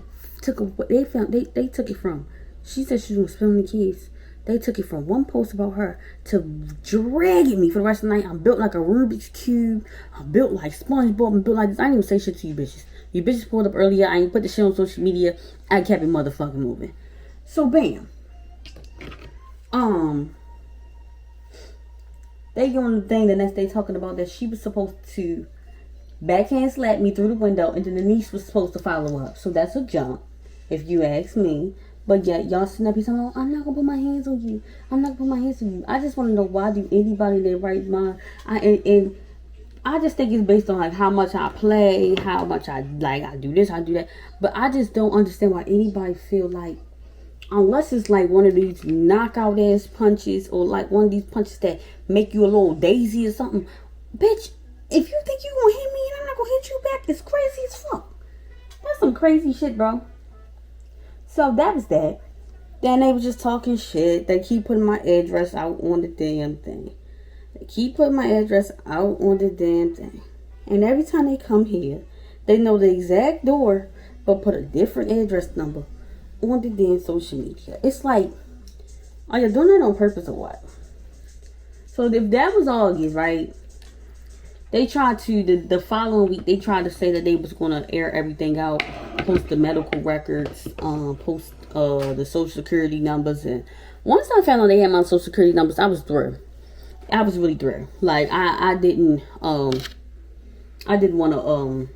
S1: took it from She said she was gonna spill on the kids. They took it from one post about her to dragging me for the rest of the night. I'm built like a Rubik's Cube. I'm built like SpongeBob. I'm built like this. I didn't even say shit to you bitches. You bitches pulled up earlier. I ain't put the shit on social media. I kept it motherfucking moving. So bam. They go on the thing the next day talking about that she was supposed to backhand slap me through the window, and then the niece was supposed to follow up. So that's a jump, if you ask me. But yet y'all sitting up here saying, oh, I'm not gonna put my hands on you. I'm not gonna put my hands on you. I just want to know, why do anybody in their right mind? And I just think it's based on like how much I play, how much I do this, I do that. But I just don't understand why anybody feel like, unless it's like one of these knockout ass punches, or like one of these punches that make you a little daisy or something. Bitch, if you think you gonna hit me and I'm not gonna hit you back, it's crazy as fuck. That's some crazy shit, bro. So that was that. Then they were just talking shit. They keep putting my address out on the damn thing. They keep putting my address out on the damn thing. And every time they come here, they know the exact door, but put a different address number on the damn social media. It's like, are you doing that on purpose or what? So if that was August, right? They tried to, the following week, they tried to say that they was going to air everything out, post the medical records, post the social security numbers. And once I found out they had my social security numbers, I was through. I was really through. Like, I didn't want to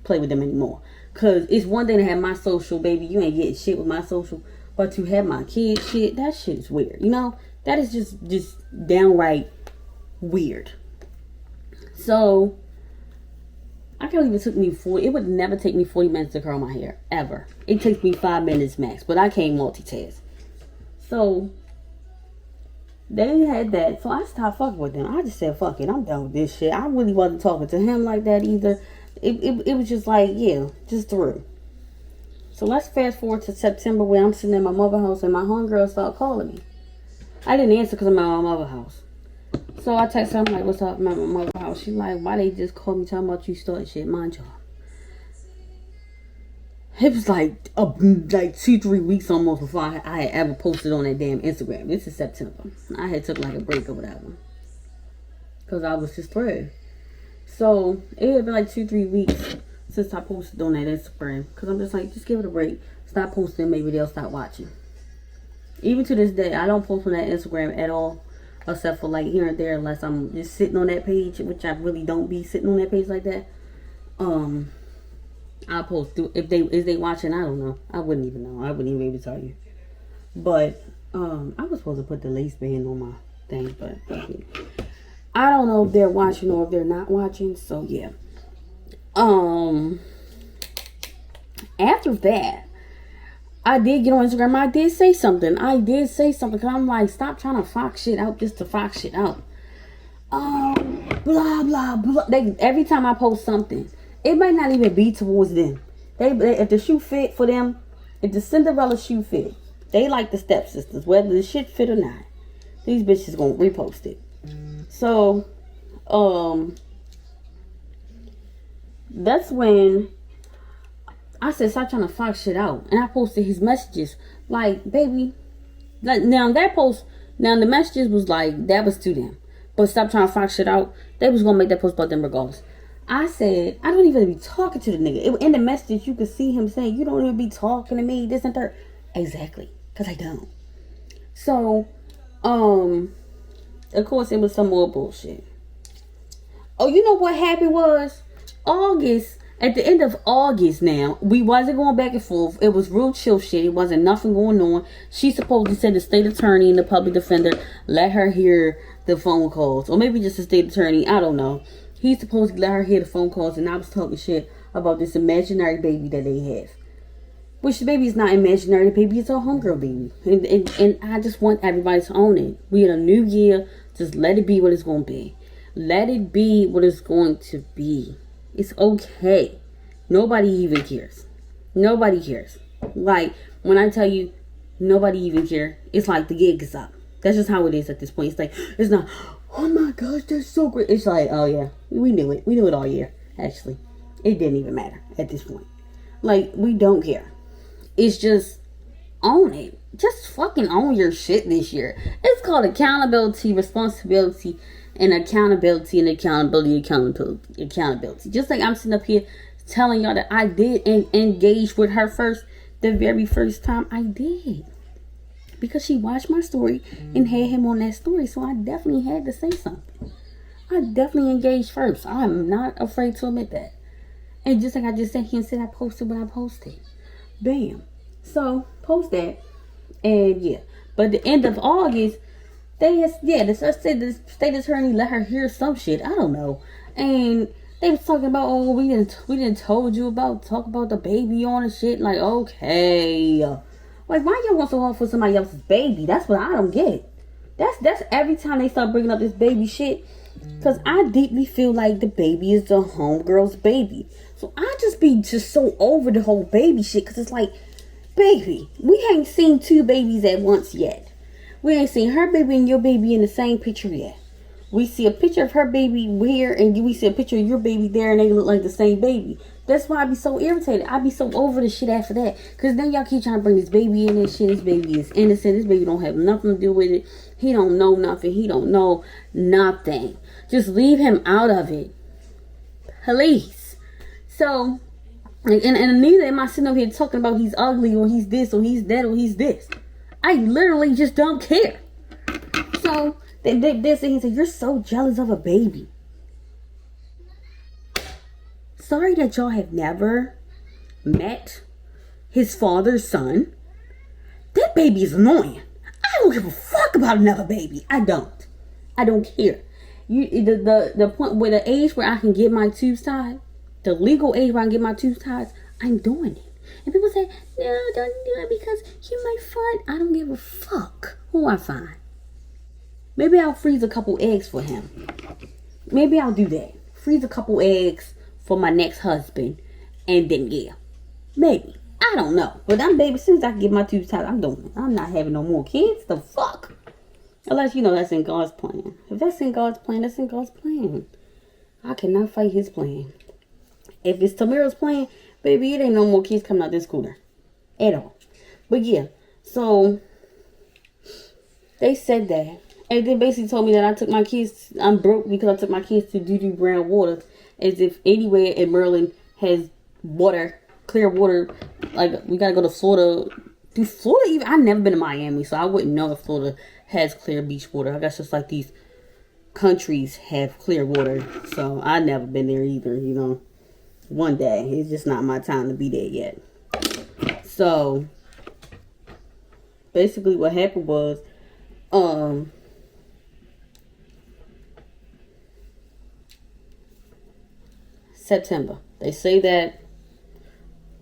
S1: play with them anymore. Because it's one thing to have my social, baby. You ain't getting shit with my social. But to have my kid shit, that shit is weird. You know? That is just downright weird. So, I can't even took me 40. It would never take me 40 minutes to curl my hair. Ever. It takes me 5 minutes max. But I can't multitask. So, they had that. So, I stopped fucking with them. I just said, fuck it. I'm done with this shit. I really wasn't talking to him like that either. It was just like, yeah, just through. So, let's fast forward to September, where I'm sitting at my mother's house and my homegirl started calling me. I didn't answer because I'm at my mother's house. So I text her, I'm like, what's up? I'm at my mother's house. She like, why they just call me talking about you starting shit? Mind y'all. It was like 2-3 weeks almost before I had ever posted on that damn Instagram. This is September. I had took like a break or whatever. Because I was just through. So it had been like 2-3 weeks since I posted on that Instagram. Because I'm just like, just give it a break. Stop posting, maybe they'll stop watching. Even to this day, I don't post on that Instagram at all. Except for like here and there, unless I'm just sitting on that page, which I really don't be sitting on that page like that. I'll post through, if they watching, I don't know. I wouldn't even know. I wouldn't even be able to tell you. But I was supposed to put the lace band on my thing, but I don't know if they're watching or if they're not watching. So yeah. After that, I did get on Instagram. I did say something. Because I'm like, stop trying to fox shit out just to fox shit out. Blah, blah, blah. Every time I post something, it might not even be towards them. If the shoe fit for them, if the Cinderella shoe fit, they like the stepsisters. Whether the shit fit or not, these bitches gonna repost it. So, that's when I said, stop trying to fox shit out. And I posted his messages. Like, baby. Now, the messages was like, that was to them. But stop trying to fox shit out. They was going to make that post about them regardless. I said, I don't even be talking to the nigga. In the messages, you could see him saying, you don't even be talking to me, this and that. Exactly. Because I don't. So, of course, it was some more bullshit. Oh, you know what happened was? At the end of August now, we wasn't going back and forth. It was real chill shit. It wasn't nothing going on. She supposedly said the state attorney and the public defender let her hear the phone calls. Or maybe just the state attorney. I don't know. He supposedly let her hear the phone calls, and I was talking shit about this imaginary baby that they have. Which the baby is not imaginary. The baby is a homegirl baby. And I just want everybody to own it. We in a new year. Just let it be what it's going to be. Let it be what it's going to be. It's okay. Nobody even cares. Nobody cares. Like, when I tell you nobody even cares, it's like the gig is up. That's just how it is at this point. It's like, it's not, oh my gosh, that's so great. It's like, oh yeah, we knew it. We knew it all year, actually. It didn't even matter at this point. Like, we don't care. It's just, own it. Just fucking own your shit this year. It's called accountability, responsibility, and accountability, and accountability. Just like I'm sitting up here telling y'all that I did engage with her the very first time I did. Because she watched my story and had him on that story. So I definitely had to say something. I definitely engaged first. I'm not afraid to admit that. And just like I just sat here and said I posted what I posted. Bam. So, post that. And yeah. But at the end of August, the state attorney let her hear some shit. I don't know. And they was talking about, oh, we didn't told you about, talk about the baby on and shit. Like, okay. Like, why y'all want so hard for somebody else's baby? That's what I don't get. That's every time they start bringing up this baby shit. Because I deeply feel like the baby is the homegirl's baby. So I just be so over the whole baby shit. Because it's like, baby, we ain't seen two babies at once yet. We ain't seen her baby and your baby in the same picture yet. We see a picture of her baby here and we see a picture of your baby there and they look like the same baby. That's why I be so irritated. I be so over the shit after that. Because then y'all keep trying to bring this baby in and shit. This baby is innocent. This baby don't have nothing to do with it. He don't know nothing. He don't know nothing. Just leave him out of it. Please. So, and neither am I sitting up here talking about he's ugly or he's this or he's that or he's this. I literally just don't care. So, they're saying, you're so jealous of a baby. Sorry that y'all have never met his father's son. That baby is annoying. I don't give a fuck about another baby. I don't care. The point where the age where I can get my tubes tied, the legal age where I can get my tubes tied, I'm doing it. And people say, no, don't do it because you might find. I don't give a fuck who I find. Maybe I'll freeze a couple eggs for him. Maybe I'll do that. Freeze a couple eggs for my next husband. And then, yeah. Maybe. I don't know. But I'm baby. As soon as I can get my tubes tied, I'm doing it. I'm not having no more kids. The fuck? Unless, that's in God's plan. If that's in God's plan, that's in God's plan. I cannot fight his plan. If it's Tamira's plan, baby, it ain't no more kids coming out this scooter. At all. But yeah. So, they said that. And they basically told me that I took my kids, I'm broke because I took my kids to Doo Brown Water. As if anywhere in Maryland has water, clear water. Like, we gotta go to Florida. Do Florida even? I've never been to Miami, so I wouldn't know if Florida has clear beach water. I guess just like these countries have clear water. So, I've never been there either, One day. It's just not my time to be there yet. So, basically what happened was, September. They say that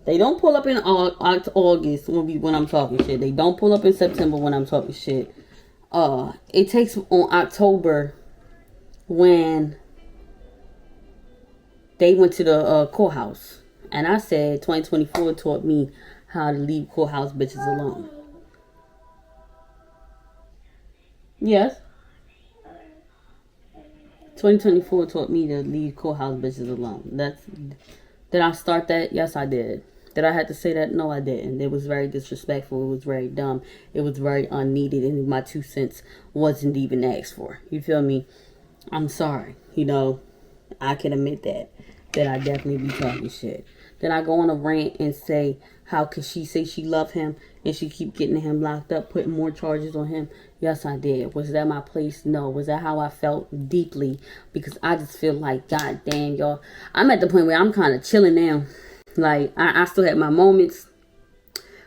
S1: they don't pull up in August when I'm talking shit. They don't pull up in September when I'm talking shit. It takes on October when they went to the courthouse. And I said 2024 taught me how to leave courthouse bitches alone. Yes. 2024 taught me to leave courthouse bitches alone. Did I start that? Yes, I did. Did I have to say that? No, I didn't. It was very disrespectful. It was very dumb. It was very unneeded. And my 2 cents wasn't even asked for. You feel me? I'm sorry. I can admit that I definitely be talking shit. Then I go on a rant and say, how could she say she loved him and she keep getting him locked up, putting more charges on him? Yes, I did. Was that my place? No. Was that how I felt? Deeply. Because I just feel like, god damn, y'all. I'm at the point where I'm kind of chilling now. Like, I still have my moments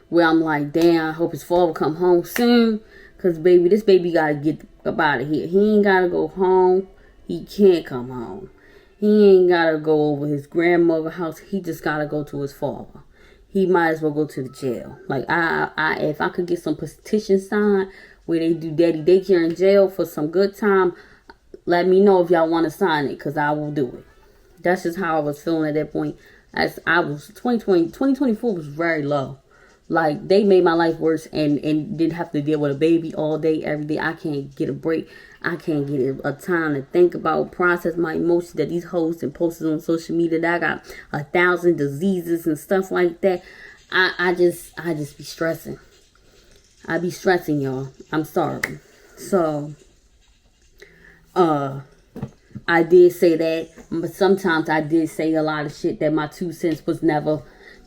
S1: where I'm like, damn, I hope his father come home soon. Because, baby, this baby got to get up out of here. He ain't got to go home. He can't come home. He ain't got to go over his grandmother's house. He just got to go to his father. He might as well go to the jail. Like, if I could get some petition signed where they do daddy daycare in jail for some good time, let me know if y'all want to sign it, because I will do it. That's just how I was feeling at that point. As I was 2024 was very low. Like, they made my life worse and didn't have to deal with a baby all day, every day. I can't get a break. I can't get a time to think about, process my emotions that these hoes and posters on social media that I got 1,000 diseases and stuff like that. I just be stressing. I be stressing y'all. I'm sorry. So, I did say that, but sometimes I did say a lot of shit that my 2 cents was never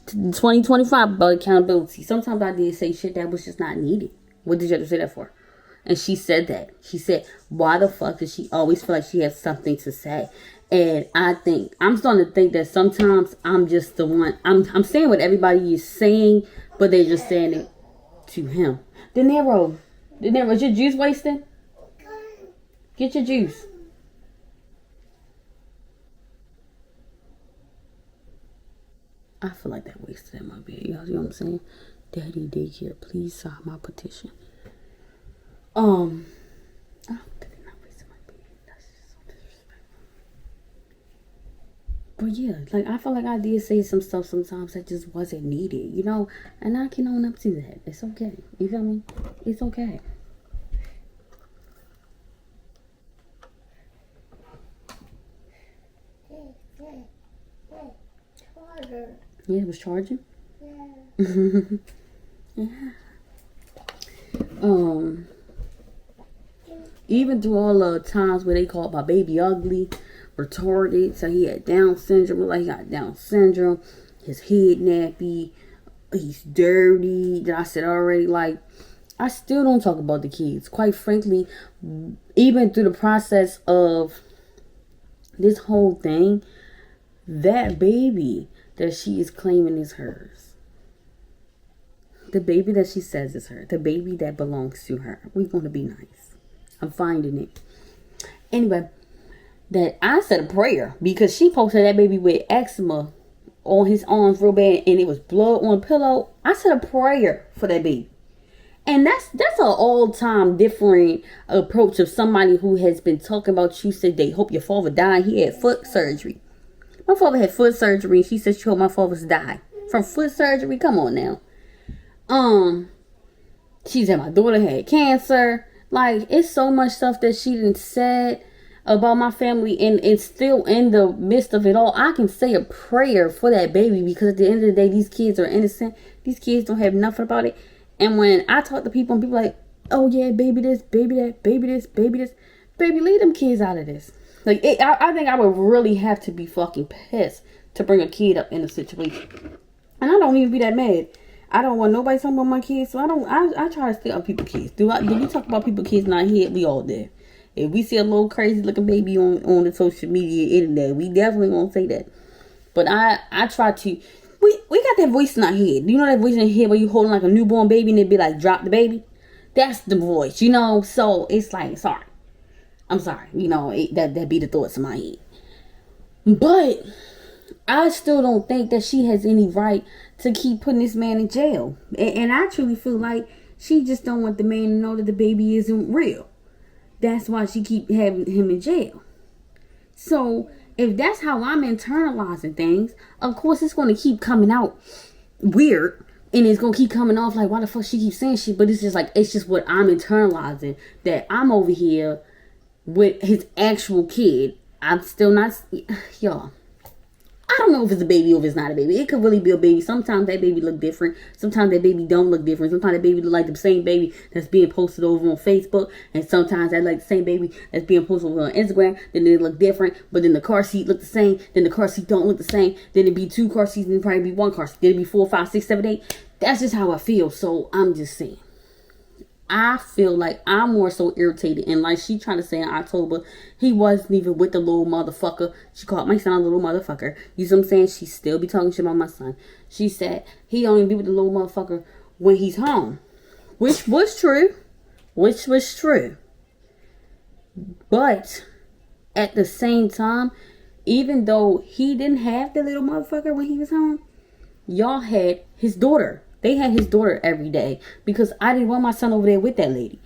S1: 2025 about accountability. Sometimes I did say shit that was just not needed. What did you have to say that for? And she said that. She said, why the fuck does she always feel like she has something to say? And I'm starting to think that sometimes I'm just the one. I'm saying what everybody is saying, but they're just saying it to him. De Niro, is your juice wasting? Get your juice. I feel like that wasted in my bed. Y'all see what I'm saying? Daddy daycare, please sign my petition. I don't think they're not wasting my bed. That's just so disrespectful. But yeah, like I feel like I did say some stuff sometimes that just wasn't needed, you know? And I can own up to that. It's okay. You feel me? It's okay. Yeah, it was charging. Yeah. Even through all the times where they called my baby ugly, retarded, so he had Down syndrome, like he got Down syndrome, his head nappy, he's dirty. That I said already, like I still don't talk about the kids. Quite frankly, even through the process of this whole thing, that baby that she is claiming is hers. The baby that she says is her. The baby that belongs to her. We're going to be nice. I'm finding it. Anyway, that I said a prayer because she posted that baby with eczema on his arms real bad and it was blood on the pillow. I said a prayer for that baby. And that's an all-time different approach of somebody who has been talking about you, said they hope your father died. He had foot surgery. My father had foot surgery. She said she hope my father's die from foot surgery. Come on now. She said my daughter had cancer. Like, it's so much stuff that she done said about my family, and it's still in the midst of it all. I can say a prayer for that baby because at the end of the day, these kids are innocent. These kids don't have nothing about it. And when I talk to people and people like, oh yeah, baby this, baby that, baby this, baby this, baby, leave them kids out of this. Like, I think I would really have to be fucking pissed to bring a kid up in a situation. And I don't even be that mad. I don't want nobody talking about my kids, so I try to stay on people's kids. Do we talk about people's kids not here? We all there. If we see a little crazy looking baby on the social media internet, we definitely won't say that. But I try to. We got that voice in our head. You know that voice in your head where you holding like a newborn baby and it be like, drop the baby? That's the voice, you know? So it's like, sorry. I'm sorry. You know, that be the thoughts in my head. But I still don't think that she has any right to keep putting this man in jail. And I truly feel like she just don't want the man to know that the baby isn't real. That's why she keep having him in jail. So if that's how I'm internalizing things, of course it's going to keep coming out weird. And it's going to keep coming off like, why the fuck she keeps saying shit? But it's just like, it's just what I'm internalizing. That I'm over here with his actual kid. I'm still not, y'all. I don't know if it's a baby or if it's not a baby. It could really be a baby. Sometimes that baby look different. Sometimes that baby don't look different. Sometimes that baby look like the same baby that's being posted over on Facebook. And sometimes that like the same baby that's being posted over on Instagram. Then they look different. But then the car seat look the same. Then the car seat don't look the same. Then it be 2 car seats and probably be 1 car seat. Then it be 4, 5, 6, 7, 8. That's just how I feel. So I'm just saying. I feel like I'm more so irritated. And like she trying to say in October, he wasn't even with the little motherfucker. She called my son a little motherfucker. You see what I'm saying? She still be talking shit about my son. She said he only be with the little motherfucker when he's home. Which was true. But at the same time, even though he didn't have the little motherfucker when he was home, y'all had his daughter. They had his daughter every day because I didn't want my son over there with that lady.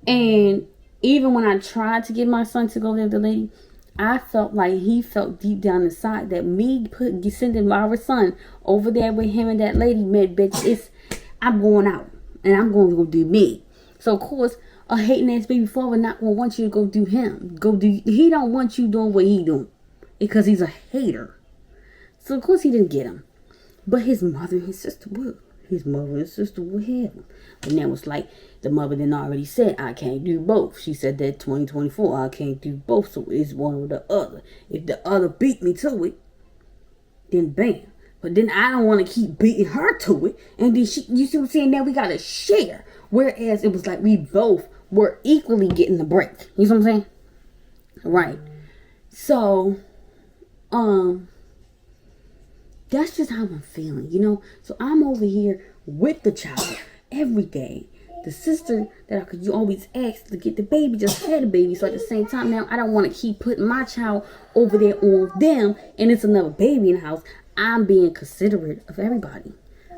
S1: And even when I tried to get my son to go there with the lady, I felt like he felt deep down inside that me sending our son over there with him and that lady meant, bitch, I'm going out and I'm going to go do me. So of course, a hating ass baby father not going to want you to go do him. He don't want you doing what he doing because he's a hater. So of course he didn't get him. But his mother and his sister would. his mother and sister would have him. But now it's like the mother then already said, I can't do both. She said that 2024, I can't do both, so it's one or the other. If the other beat me to it, then bam. But then I don't want to keep beating her to it. And then she, you see what I'm saying? Now we got to share. Whereas it was like we both were equally getting the break. You see what I'm saying? Right. So, that's just how I'm feeling, you know? So I'm over here with the child every day. The sister that I could you always ask to get the baby just had a baby. So at the same time now, I don't want to keep putting my child over there on them. And it's another baby in the house. I'm being considerate of everybody.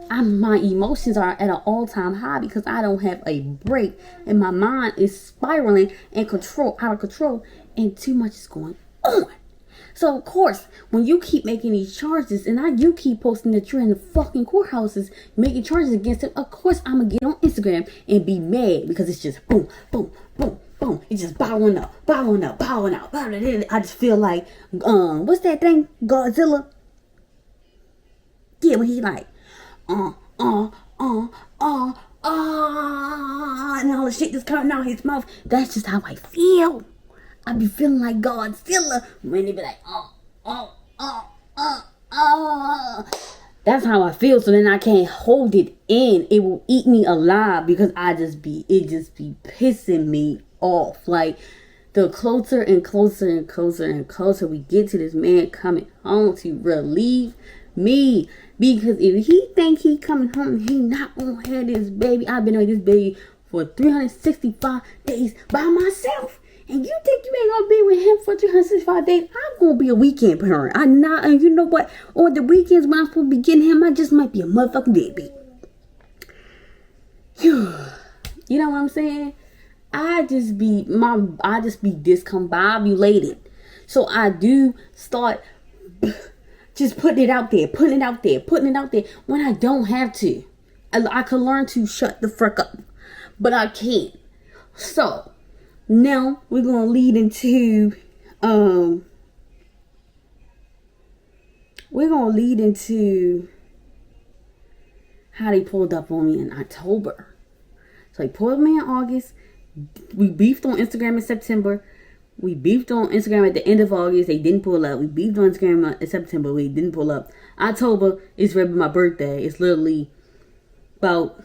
S1: My emotions are at an all-time high because I don't have a break. And my mind is spiraling and out of control. And too much is going on. So, of course, when you keep making these charges and you keep posting that you're in the fucking courthouses making charges against him, of course, I'm going to get on Instagram and be mad because it's just boom, boom, boom, boom. It's just bottling up. I just feel like, what's that thing? Godzilla? Yeah, when he like, and all the shit that's coming out his mouth. That's just how I feel. I be feeling like Godzilla when they be like, That's how I feel. So then I can't hold it in. It will eat me alive because it just be pissing me off. Like the closer and closer and closer and closer we get to this man coming home to relieve me. Because if he think he coming home, he not gonna have this baby. I've been with this baby for 365 days by myself. And you think you ain't gonna be with him for 365 days? I'm gonna be a weekend parent. I'm not, and you know what? On the weekends when I'm supposed to be getting him, I just might be a motherfucking deadbeat. You know what I'm saying? I just be discombobulated. So I do start just putting it out there when I don't have to. I could learn to shut the frick up, but I can't. So now we're gonna lead into how they pulled up on me in October. So they pulled me in August. We beefed on Instagram in September. We beefed on Instagram at the end of August. They didn't pull up. We beefed on Instagram in September. We didn't pull up. October is right by my birthday. It's literally about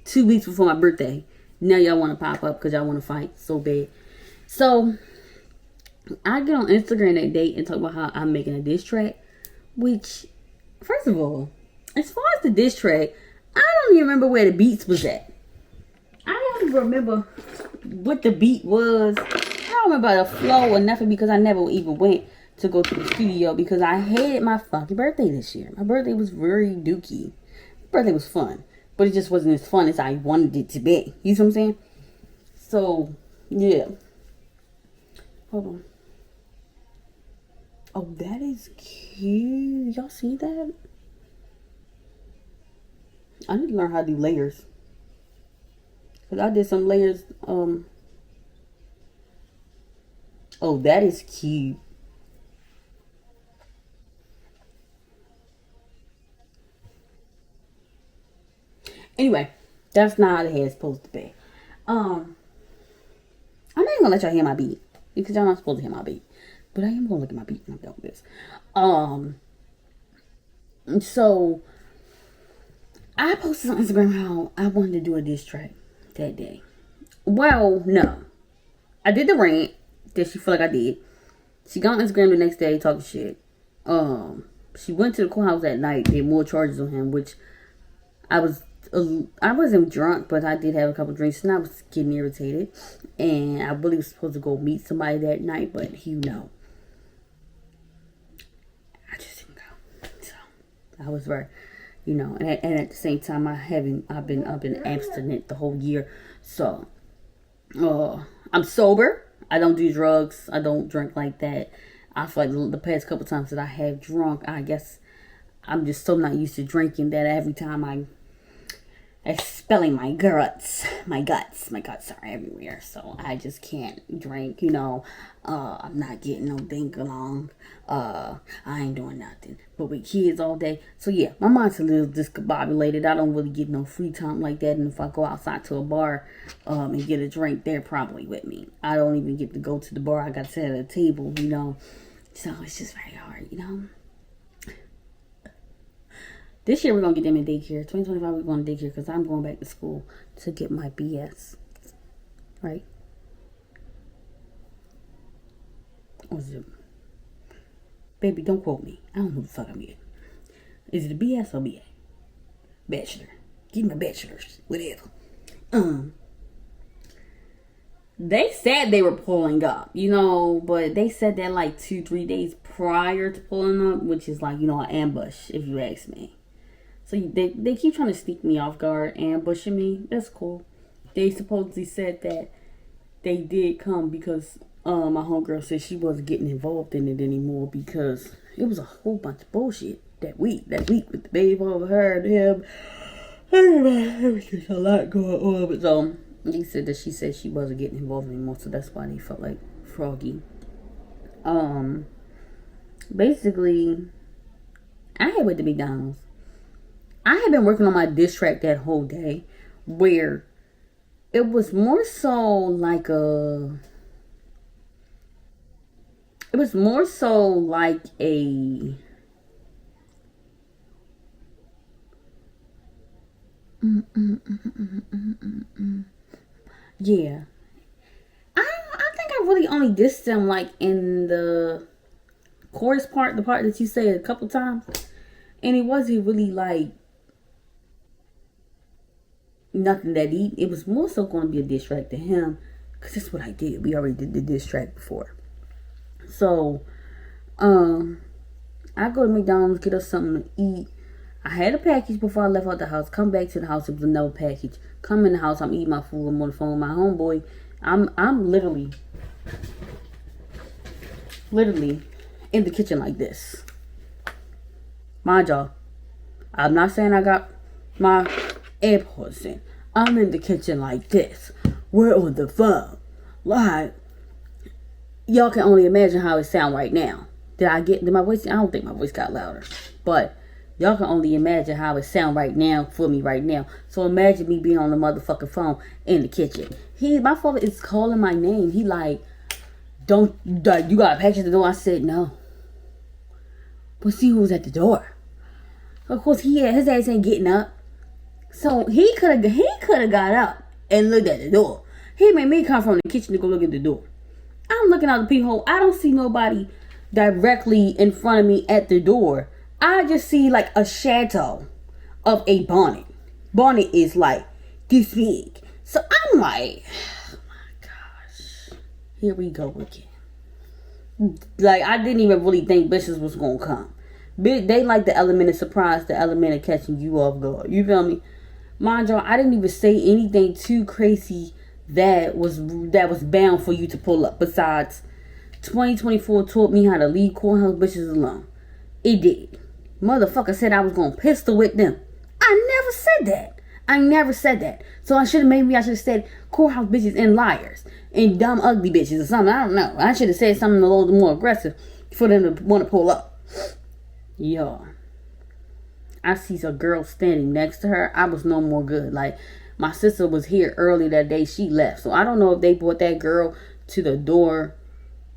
S1: 2 weeks before my birthday. Now y'all want to pop up because y'all want to fight so bad. So I get on Instagram that day and talk about how I'm making a diss track. Which, first of all, as far as the diss track, I don't even remember where the beats was at. I don't even remember what the beat was. I don't remember the flow or nothing because I never even went to go to the studio because I hated my fucking birthday this year. My birthday was very dookie. My birthday was fun, but it just wasn't as fun as I wanted it to be. You see what I'm saying? So, yeah. Hold on. Oh, that is cute. Y'all see that? I need to learn how to do layers. Because I did some layers. Oh, that is cute. Anyway, that's not how the hair is supposed to be. I'm not even gonna let y'all hear my beat because y'all not supposed to hear my beat, but I am gonna look at my beat when I'm done with this. So I posted on Instagram how I wanted to do a diss track that day. Well, no, I did the rant that she felt like I did. She got on Instagram the next day talking shit. She went to the courthouse that night. Did more charges on him, which I wasn't drunk, but I did have a couple drinks and I was getting irritated. And I really was supposed to go meet somebody that night, but I just didn't go. So I was very, and at the same time I've been abstinent the whole year. So I'm sober. I don't do drugs. I don't drink like that. I feel like the past couple times that I have drunk, I guess I'm just so not used to drinking that every time I expelling my guts. My guts are everywhere. So I just can't drink, I'm not getting no dink along. I ain't doing nothing but with kids all day. So yeah, my mind's a little discombobulated. I don't really get no free time like that. And if I go outside to a bar and get a drink, they're probably with me. I don't even get to go to the bar. I got to sit at a table, So it's just very hard, This year we're going to get them in daycare. 2025 we're going to daycare because I'm going back to school to get my BS. Right? Or is it? Baby, don't quote me. I don't know what the fuck I'm getting. Is it a BS or BA? Bachelor. Get my bachelor's. Whatever. They said they were pulling up, but they said that like 2-3 days prior to pulling up, which is like, an ambush, if you ask me. So they keep trying to sneak me off guard, ambushing me. That's cool. They supposedly said that they did come because my homegirl said she wasn't getting involved in it anymore because it was a whole bunch of bullshit that week with the babe over her and him. There was just a lot going on. But so they said that she said she wasn't getting involved anymore, so that's why they felt like froggy. Basically, I had went to McDonald's. I had been working on my diss track that whole day, where it was more so like a. It was more so like a. Yeah. I think I really only dissed them like in the chorus part, the part that you say a couple times. And it wasn't really like nothing that deep. It was more so going to be a diss track to him. Because that's what I did. We already did the diss track before. So, I go to McDonald's, get us something to eat. I had a package before I left out the house. Come back to the house, it was another package. Come in the house, I'm eating my food. I'm on the phone with my homeboy. I'm literally in the kitchen like this. Mind y'all, I'm not saying I got my AirPods in. I'm in the kitchen like this. We're on the phone. Like, y'all can only imagine how it sound right now. Did my voice? I don't think my voice got louder. But y'all can only imagine how it sound right now for me right now. So imagine me being on the motherfucking phone in the kitchen. My father is calling my name. He like, you got a package at the door? I said, no. But see who was at the door. Of course, his ass ain't getting up. So he could have got up and looked at the door. He made me come from the kitchen to go look at the door. I'm looking out the peephole. I don't see nobody directly in front of me at the door. I just see like a shadow of a bonnet. Bonnet is like this big. So I'm like, oh my gosh, here we go again. Like, I didn't even really think bitches was gonna come. They like the element of surprise, the element of catching you off guard. You feel me? Mind y'all, I didn't even say anything too crazy that was bound for you to pull up. Besides, 2024 taught me how to leave courthouse bitches alone. It did. Motherfucker said I was gonna pistol whip them. I never said that. So I should have said courthouse bitches and liars and dumb ugly bitches or something. I don't know. I should have said something a little more aggressive for them to want to pull up. Yo, I see a girl standing next to her. I was no more good. Like, my sister was here early that day. She left. So I don't know if they brought that girl to the door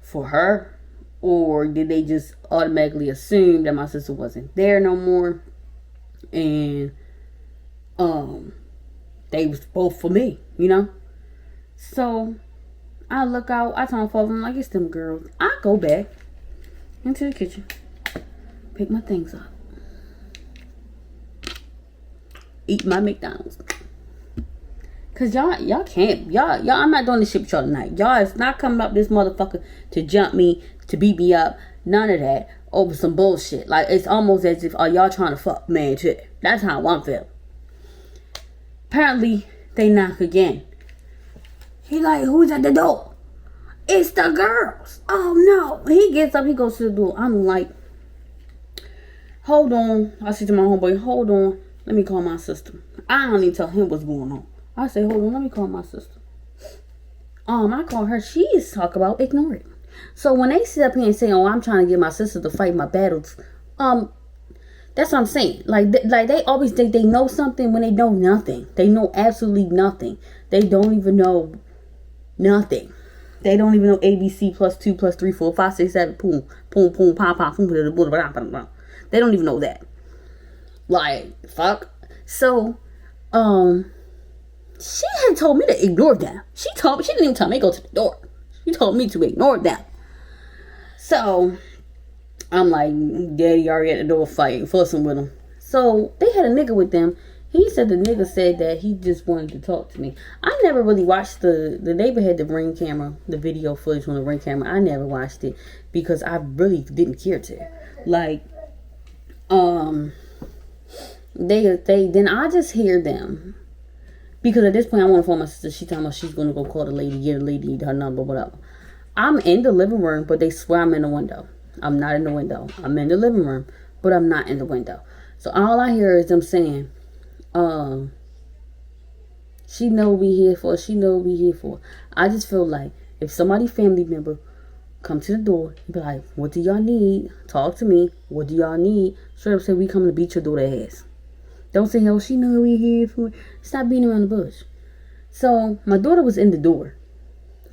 S1: for her, or did they just automatically assume that my sister wasn't there no more, and they was both for me, So I look out, I tell my father, I'm like, it's them girls. I go back into the kitchen, pick my things up, eat my McDonald's. Cause y'all can't, I'm not doing this shit with y'all tonight. Y'all is not coming up this motherfucker to jump me, to beat me up, none of that, over some bullshit. Like, it's almost as if, are y'all trying to fuck man shit. That's how I'm feeling. Apparently, they knock again. He like, who's at the door? It's the girls. Oh no. He gets up, he goes to the door. I'm like, hold on. I said to my homeboy, hold on. Let me call my sister. I don't even tell him what's going on. I say, hold on, let me call my sister. I call her. She is talk about ignoring. So when they sit up here and say, "Oh, I'm trying to get my sister to fight my battles," that's what I'm saying. Like they always think they know something when they know nothing. They know absolutely nothing. They don't even know nothing. They don't even know ABC plus 2 plus 3 4 5 6 7 boom boom boom pop pop boom blah blah blah blah. They don't even know that. Like fuck. So, she had told me to ignore them. She didn't even tell me to go to the door. She told me to ignore them. So, I'm like, Daddy already at the door fighting, fussing with him. So, they had a nigga with them. He said the nigga said that he just wanted to talk to me. I never really watched the neighbor had the Ring camera, the video footage on the Ring camera. I never watched it because I really didn't care to. Like, then I just hear them. Because at this point, I want to phone my sister. She talking about she's going to go call the lady, get the lady her number, whatever. I'm in the living room, but they swear I'm in the window. I'm not in the window. I'm in the living room, but I'm not in the window. So all I hear is them saying, she know what we here for. She know what we here for. I just feel like if somebody family member come to the door, be like, what do y'all need? Talk to me. What do y'all need? Straight up say, we come to beat your daughter ass. Don't say, oh, she know what we here for. Stop beating around the bush. So, my daughter was in the door.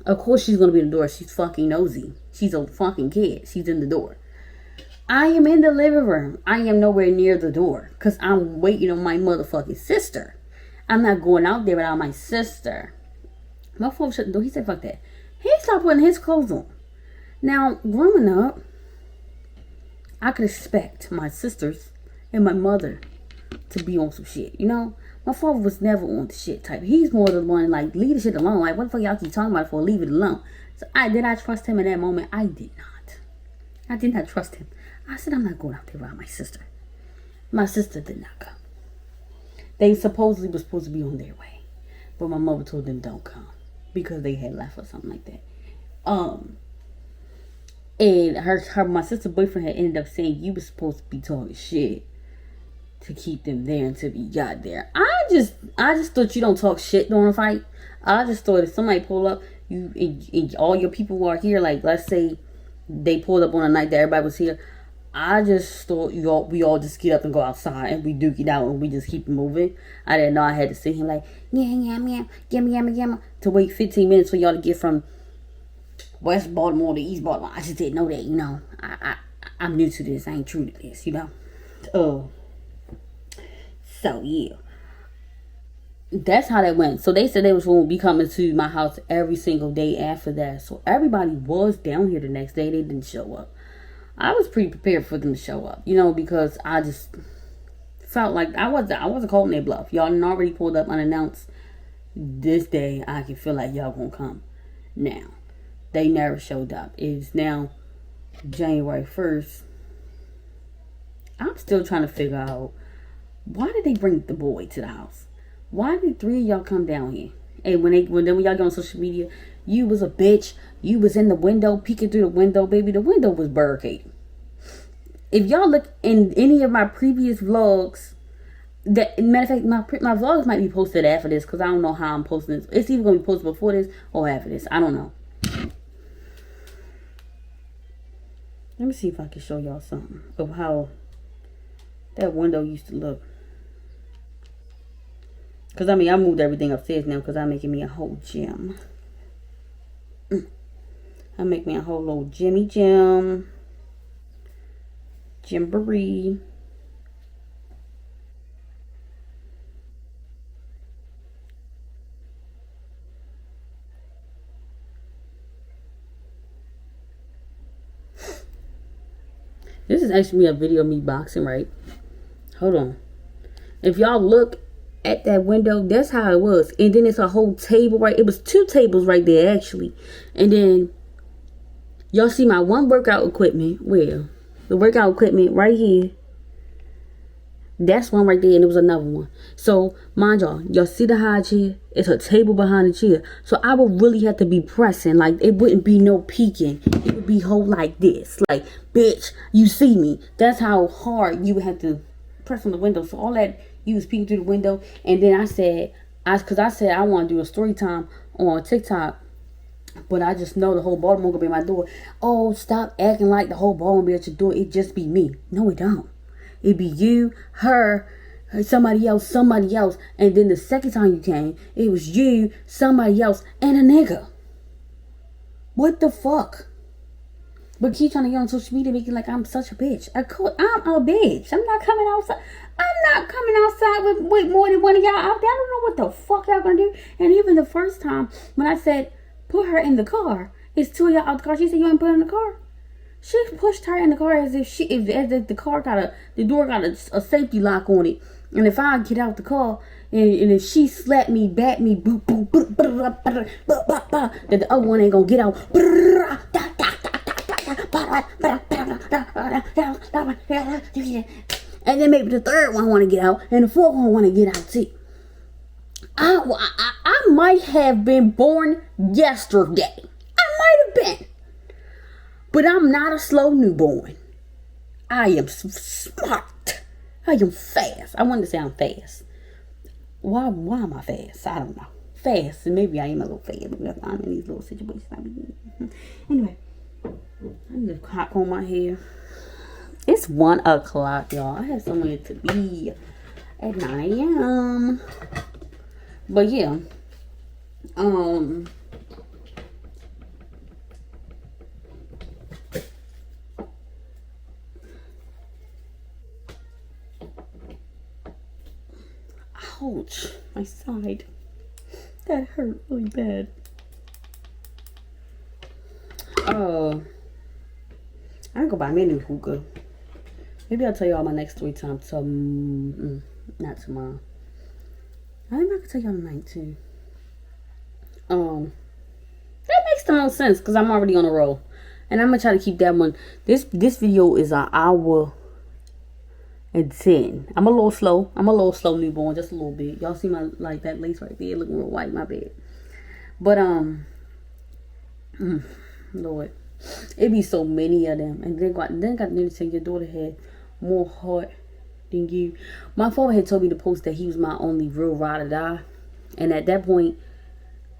S1: Of course she's going to be in the door. She's fucking nosy. She's a fucking kid. She's in the door. I am in the living room. I am nowhere near the door. Because I'm waiting on my motherfucking sister. I'm not going out there without my sister. My phone shut the door. He said, fuck that. He stopped putting his clothes on. Now, growing up, I could expect my sisters and my mother to be on some shit, you know? My father was never on the shit type. He's more the one, like, leave the shit alone. Like, what the fuck y'all keep talking about it for? Leave it alone. So, did I trust him in that moment? I did not. I did not trust him. I said, I'm not going out there without my sister. My sister did not come. They supposedly were supposed to be on their way. But my mother told them don't come. Because they had left or something like that. And my sister's boyfriend had ended up saying, you were supposed to be talking shit to keep them there until we got there. I just thought you don't talk shit during a fight. I just thought if somebody pull up, you and all your people who are here, like let's say they pulled up on a night that everybody was here. I just thought we all just get up and go outside and we duke it out and we just keep moving. I didn't know I had to sit here like yamma to wait 15 minutes for y'all to get from West Baltimore to East Baltimore. I just didn't know that, you know. I'm new to this. I ain't true to this, you know. So, yeah. That's how that went. So, they said they was going to be coming to my house every single day after that. So, everybody was down here the next day. They didn't show up. I was pretty prepared for them to show up, you know, because I just felt like I wasn't calling their bluff. Y'all already pulled up unannounced. This day, I can feel like y'all going to come. Now, they never showed up. It's now January 1st. I'm still trying to figure out, why did they bring the boy to the house? Why did 3 of y'all come down here? And when y'all get on social media, you was a bitch. You was in the window, peeking through the window, baby. The window was barricaded. If y'all look in any of my previous vlogs, matter of fact, my vlogs might be posted after this because I don't know how I'm posting this. It's either going to be posted before this or after this. I don't know. Let me see if I can show y'all something of how that window used to look. Because, I mean, I moved everything upstairs now because I'm making me a whole gym. I'm making me a whole little Jimmy gym. Gymboree. This is actually a video of me boxing, right? Hold on. If y'all look at that window, that's how it was. And then it's a whole table, right? It was 2 tables right there, actually. And then y'all see my one workout equipment. Where? The workout equipment right here. That's one right there, and there was another one. So, mind y'all see the high chair? It's a table behind the chair. So, I would really have to be pressing. Like, it wouldn't be no peeking. It would be whole like this. Like, bitch, you see me. That's how hard you would have to press on the window. So, all that He was peeking through the window. And then I said, because I said I want to do a story time on TikTok. But I just know the whole Baltimore gonna be at my door. Oh, stop acting like the whole Baltimore be at your door. It just be me. No, it don't. It be you, her, somebody else. And then the second time you came, it was you, somebody else, and a nigga. What the fuck? But keep trying to get on social media making like I'm such a bitch. I'm a bitch. I'm not coming outside. With more than one of y'all out there. I don't know what the fuck y'all gonna do. And even the first time when I said, put her in the car. It's two of y'all out the car. She said, you ain't put her in the car? She pushed her in the car as if the door got a safety lock on it. And if I get out the car and if she slapped me, bat me, boop, boop, boop, boop, boop, boop, boop, boop, that the other one ain't gonna get out. And then maybe the third one wanna get out and the fourth one wanna get out too. I might have been born yesterday. I might have been. But I'm not a slow newborn. I am smart. I am fast. I wanted to say I'm fast. Why am I fast? I don't know. Fast. And maybe I am a little fast because I'm in these little situations. Anyway. I need to cock on my hair. It's 1 o'clock, y'all. I have somewhere to be at 9 a.m. But yeah, ouch, my side, that hurt really bad. I can go buy me a new hookah. Maybe I'll tell y'all my next story time. Not tomorrow. I think I can tell y'all tonight too. That makes the most sense because I'm already on a roll, and I'm gonna try to keep that one. This video is an hour and 10. I'm a little slow newborn, just a little bit. Y'all see my that lace right there looking real white. My bad. But Lord, it be so many of them, and then got to say your daughter had more heart than you. My father had told me to post that he was my only real ride or die, and at that point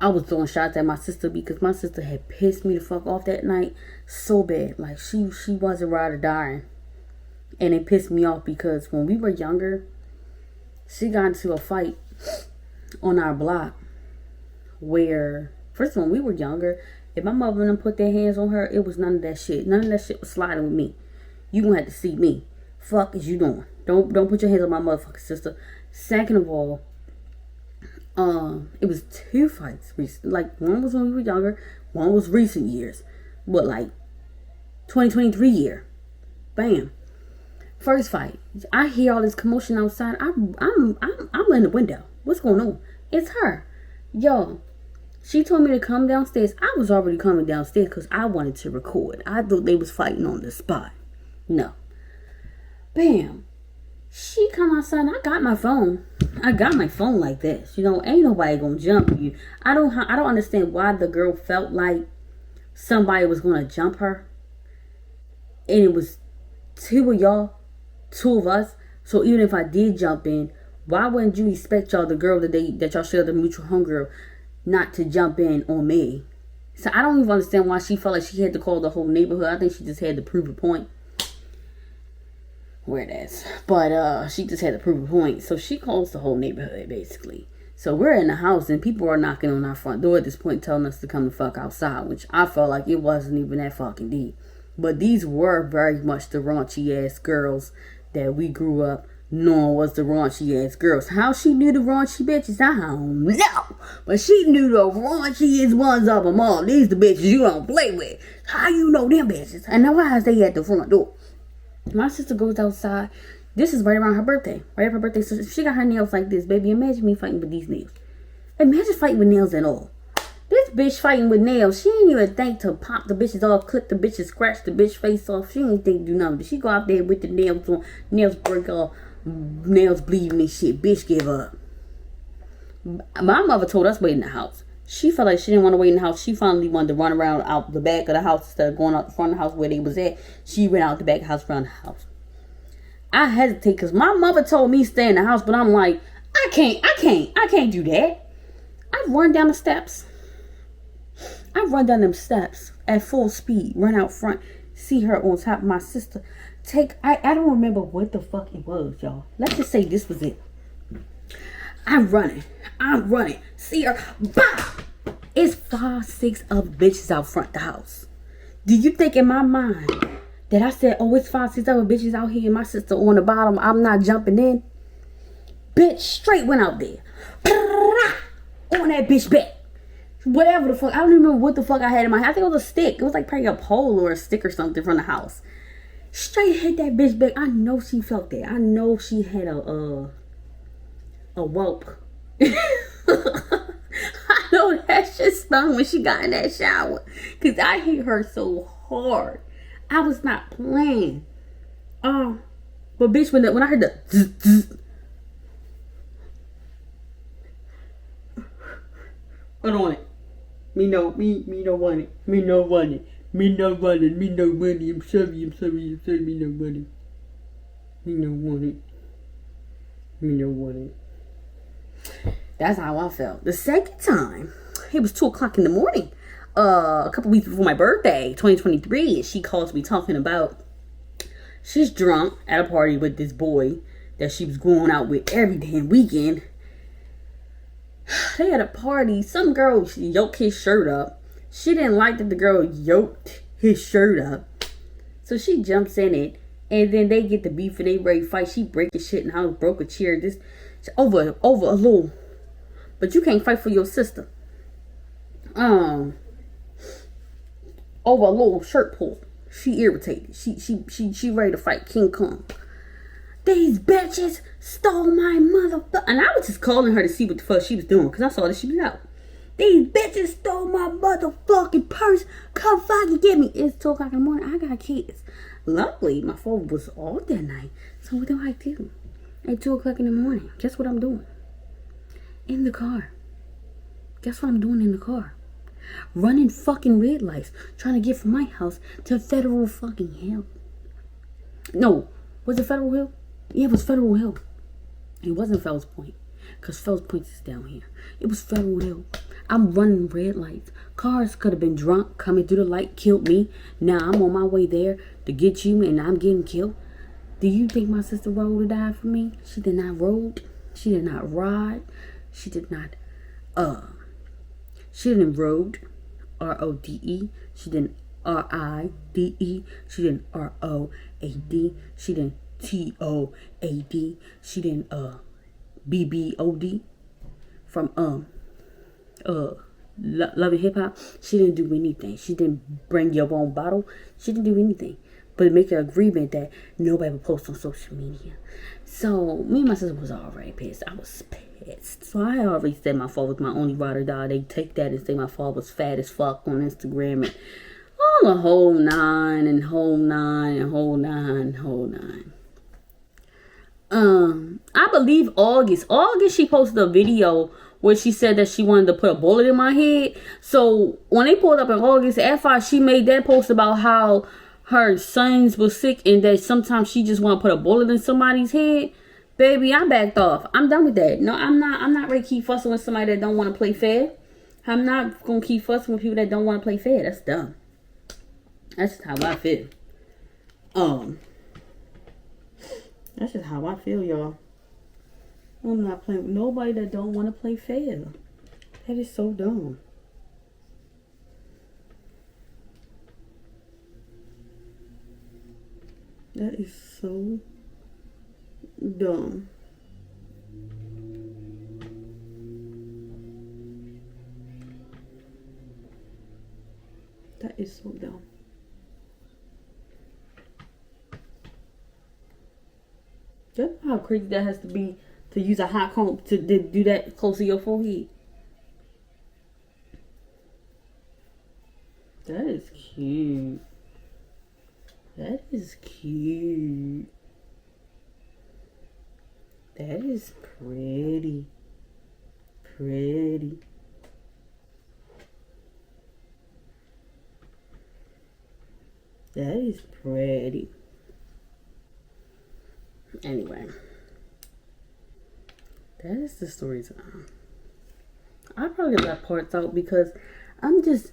S1: I was throwing shots at my sister because my sister had pissed me the fuck off that night so bad. Like she wasn't ride or dying, and it pissed me off because when we were younger, she got into a fight on our block where, first when we were younger, if my mother and them put their hands on her, it was none of that shit. None of that shit was sliding with me. You gonna have to see me. Fuck is you doing? Don't put your hands on my motherfucking sister. Second of all, it was 2 fights. Like, one was when we were younger, one was recent years. But like 2023 year. Bam. First fight. I hear all this commotion outside. I'm in the window. What's going on? It's her. Yo. She told me to come downstairs. I was already coming downstairs because I wanted to record. I thought they was fighting on the spot. No. Bam. She come outside and I got my phone. I got my phone like this. You know, ain't nobody gonna jump you. I don't understand why the girl felt like somebody was gonna jump her. And it was 2 of y'all, 2 of us. So even if I did jump in, why wouldn't you expect y'all, the girl that y'all share the mutual hunger, not to jump in on me? So I don't even understand why she felt like she had to call the whole neighborhood. I think she just had to prove a point. Where that's. But she just had to prove a point. So she calls the whole neighborhood basically. So we're in the house and people are knocking on our front door at this point telling us to come the fuck outside, which I felt like it wasn't even that fucking deep. But these were very much the raunchy ass girls that we grew up knowing was the raunchy ass girls. How she knew the raunchy bitches, I don't know. But she knew the raunchiest ones of them all. These the bitches you don't play with. How you know them bitches? And now why is they at the front door? My sister goes outside. This is right around her birthday. Right after her birthday. So she got her nails like this, baby. Imagine me fighting with these nails. Imagine fighting with nails at all. This bitch fighting with nails. She ain't even think to pop the bitches off, cut the bitches, scratch the bitch face off. She ain't think to do nothing. But she go out there with the nails on. Nails break off. Nails bleeding and shit. Bitch give up. My mother told us wait in the house. She felt like she didn't want to wait in the house. She finally wanted to run around out the back of the house instead of going out the front of the house where they was at. She ran out the back of the house, around the house. I hesitate because my mother told me stay in the house, but I'm like, I can't do that. I run down the steps. I run down them steps at full speed, run out front, see her on top of my sister. I don't remember what the fuck it was, y'all. Let's just say this was it. I'm running, see her, bah! It's 5, 6 other bitches out front the house. Do you think in my mind that I said, oh, it's 5, 6 other bitches out here and my sister on the bottom, I'm not jumping in? Bitch straight went out there. On that bitch back. Whatever the fuck. I don't even remember what the fuck I had in my hand. I think it was a stick. It was like probably a pole or a stick or something from the house. Straight hit that bitch back. I know she felt that. I know she had a whelp. I know that shit stung when she got in that shower. Because I hit her so hard. I was not playing. But bitch, when I heard the zzz, zzz, hold on it. Me no want it. Me no want it. Me no want it. Me no want it. I'm sorry. Me no want it. Me no want it. Me no want it. That's how I felt. The second time, it was 2 o'clock in the morning. A couple weeks before my birthday, 2023. And she calls me talking about she's drunk at a party with this boy that she was going out with every damn weekend. They had a party. Some girl yoked his shirt up. She didn't like that the girl yoked his shirt up. So she jumps in it. And then they get the beef and they ready to fight. She break the shit in the house, broke a chair. This over a little. But you can't fight for your sister. Over a little shirt pull. She irritated. She ready to fight King Kong. These bitches stole my motherfucker. And I was just calling her to see what the fuck she was doing. Because I saw that she was out. These bitches stole my motherfucking purse. Come fucking get me. It's 2 o'clock in the morning. I got kids. Luckily, my phone was off that night. So what do I do? At 2 o'clock in the morning. Guess what I'm doing? In the car. Guess what I'm doing in the car? Running fucking red lights. Trying to get from my house to Federal fucking Hill. No. Was it Federal Hill? Yeah, it was Federal Hill. It wasn't Fells Point. Because Fells Point is down here. It was Federal Hill. I'm running red lights. Cars could have been drunk, coming through the light, killed me. Now I'm on my way there to get you and I'm getting killed. Do you think my sister rode or died for me? She did not rode. She did not ride. She did not, she didn't rode. R-O-D-E. She didn't R-I-D-E. She didn't R-O-A-D. She didn't T-O-A-D. She didn't B-B-O-D. From Love and Hip Hop. She didn't do anything. She didn't bring your own bottle. She didn't do anything but make an agreement that nobody would post on social media. So me and my sister was already pissed. I was pissed. So I already said my fault was my only ride or die. They take that and say my fault was fat as fuck on Instagram and all the whole nine. I believe August she posted a video where she said that she wanted to put a bullet in my head. So when they pulled up in August, after she made that post about how her sons were sick and that sometimes she just want to put a bullet in somebody's head, baby, I backed off. I'm done with that. No, I'm not ready to keep fussing with somebody that don't want to play fair. I'm not gonna keep fussing with people that don't want to play fair. That's dumb. That's just how I feel. That's just how I feel, y'all. I'm not playing with nobody that don't want to play fair. That is so dumb. That is so dumb. That is so dumb. Do you know how crazy that has to be to use a hot comb to do that close to your forehead? That is cute. That is cute. That is pretty. Pretty. That is pretty. Anyway, that is the story time. I probably left parts out because I'm just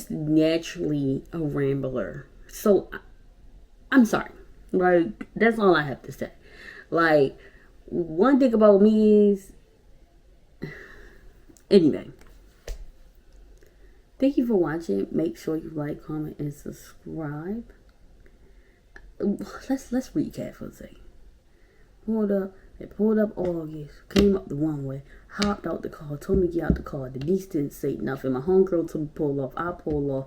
S1: naturally a rambler. So I'm sorry. Like, that's all I have to say. Like, one thing about me is, anyway, thank you for watching. Make sure you like, comment, and subscribe. Let's recap for a second. Pulled up August, came up the one way, hopped out the car, told me to get out the car. The niece didn't say nothing. My homegirl told me to pull off. I pulled off.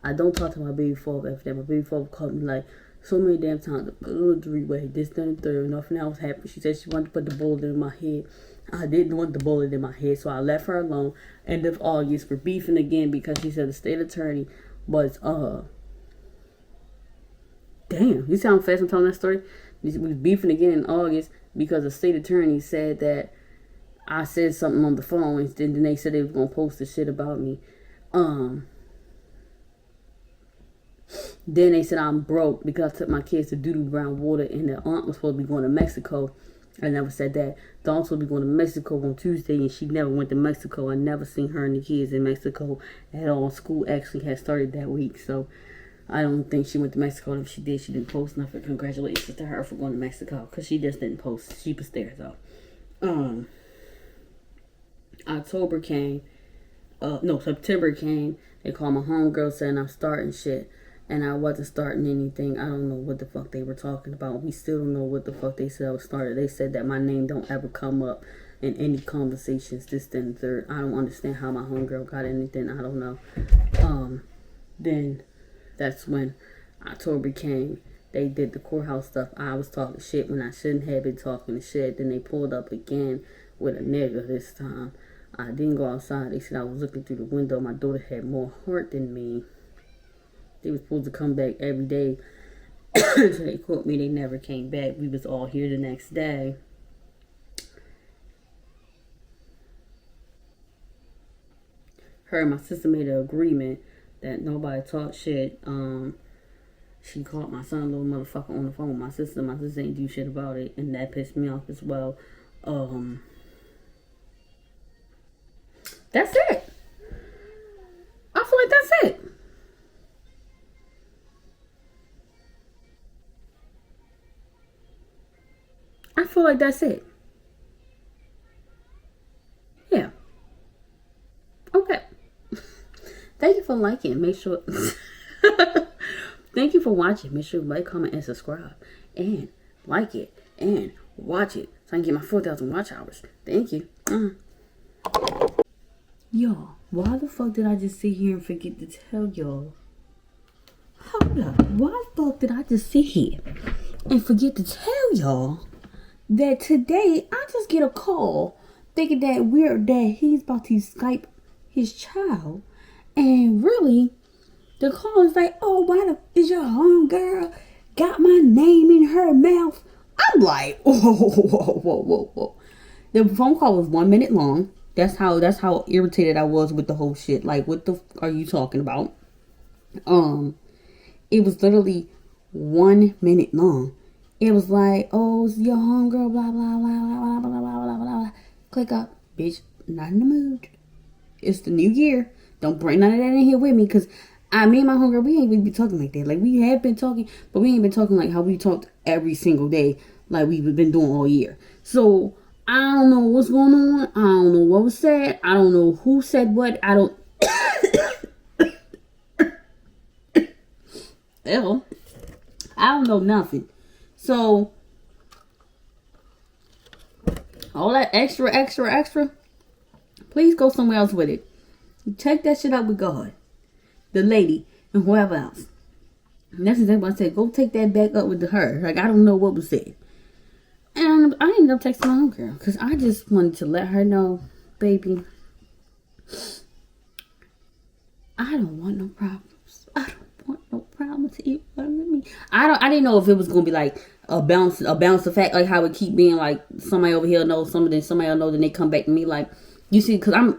S1: I don't talk to my baby father after that. My baby father called me like so many damn times. A little three-way, this, that, and third. Nothing else happened. She said she wanted to put the bullet in my head. I didn't want the bullet in my head, so I left her alone. End of August, we're beefing again because she said the state attorney was damn, you see how fast I'm telling that story? We was beefing again in August because the state attorney said that I said something on the phone, and then they said they was gonna post the shit about me. Then they said I'm broke because I took my kids to doo-doo brown water, and the aunt was supposed to be going to Mexico. I never said that. The aunt was supposed to be going to Mexico on Tuesday, and she never went to Mexico. I never seen her and the kids in Mexico at all. School actually had started that week, so I don't think she went to Mexico. If she did, she didn't post nothing. Congratulations to her for going to Mexico, because she just didn't post. She was there, though. October came. September came. They called my homegirl saying I'm starting shit. And I wasn't starting anything. I don't know what the fuck they were talking about. We still don't know what the fuck they said I was started. They said that my name don't ever come up in any conversations, this, then, third. I don't understand how my homegirl got anything. I don't know. Then that's when October came. They did the courthouse stuff. I was talking shit when I shouldn't have been talking shit. Then they pulled up again with a nigga this time. I didn't go outside. They said I was looking through the window. My daughter had more heart than me. They was supposed to come back every day. So they caught me. They never came back. We was all here the next day. Her and my sister made an agreement that nobody talk shit. She called my son, little motherfucker, on the phone with my sister. My sister ain't do shit about it, and that pissed me off as well. That's it. I feel like that's it. I feel like that's it. Yeah. Okay. Thank you for liking. Make sure. Thank you for watching. Make sure you like, comment, and subscribe. And like it. And watch it. So I can get my 4,000 watch hours. Thank you. Y'all, why the fuck did I just sit here and forget to tell y'all? Hold up. Why the fuck did I just sit here and forget to tell y'all that today I just get a call thinking that he's about to Skype his child, and really the call is like, oh, why the is your homegirl got my name in her mouth? I'm like, whoa. The phone call was 1 minute long. That's how irritated I was with the whole shit. Like, what the fuck are you talking about? It was literally 1 minute long. It was like, oh, it's your homegirl, blah, blah, blah, blah, blah, blah, blah, blah, blah. Click up. Bitch, not in the mood. It's the new year. Don't bring none of that in here with me, because me and my homegirl, we ain't really be talking like that. Like, we have been talking, but we ain't been talking like how we talked every single day, like we've been doing all year. So, I don't know what's going on. I don't know what was said. I don't know who said what. I don't... Ew. I don't know nothing. So, all that extra, please go somewhere else with it. Check that shit out with God, the lady, and whoever else. And that's exactly what I said. Go take that back up with her. Like, I don't know what was said. And I ended up texting my homegirl because I just wanted to let her know, baby, I don't want no problems. I don't want no problems even with me. I didn't know if it was gonna be like a bounce effect, like how it keep being like somebody over here knows something, then somebody else knows, then they come back to me. Like, you see, because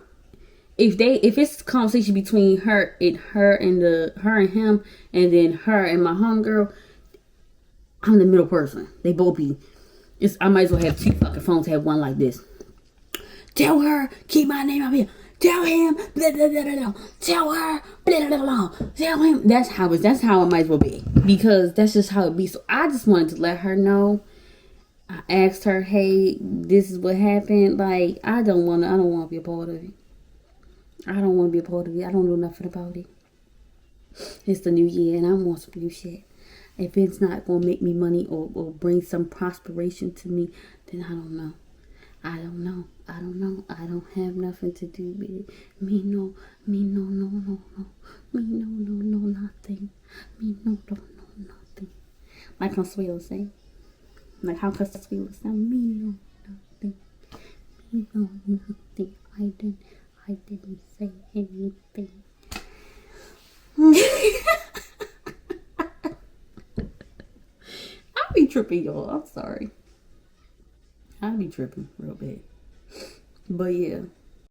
S1: if it's a conversation between her and him, and then her and my homegirl, I'm the middle person. They both be. I might as well have two fucking phones. Have one like this. Tell her, keep my name up here. Tell him, blah, blah, blah, blah, blah. Tell her, blah, blah, blah, blah. Tell him. That's how it might as well be. Because that's just how it be. So I just wanted to let her know. I asked her, hey, this is what happened. Like, I don't want to be a part of it. I don't want to be a part of it. I don't know nothing about it. It's the new year and I want some new shit. If it's not going to make me money or bring some prosperation to me, then I don't know. I don't know. I don't have nothing to do with it. Me no, no. Me no, nothing. Me no, nothing. Like Consuelo say. Like how Consuelo say. Me no, nothing. Me no, nothing. I didn't say anything. I be tripping, y'all. I'm sorry. I be tripping real bad. But yeah,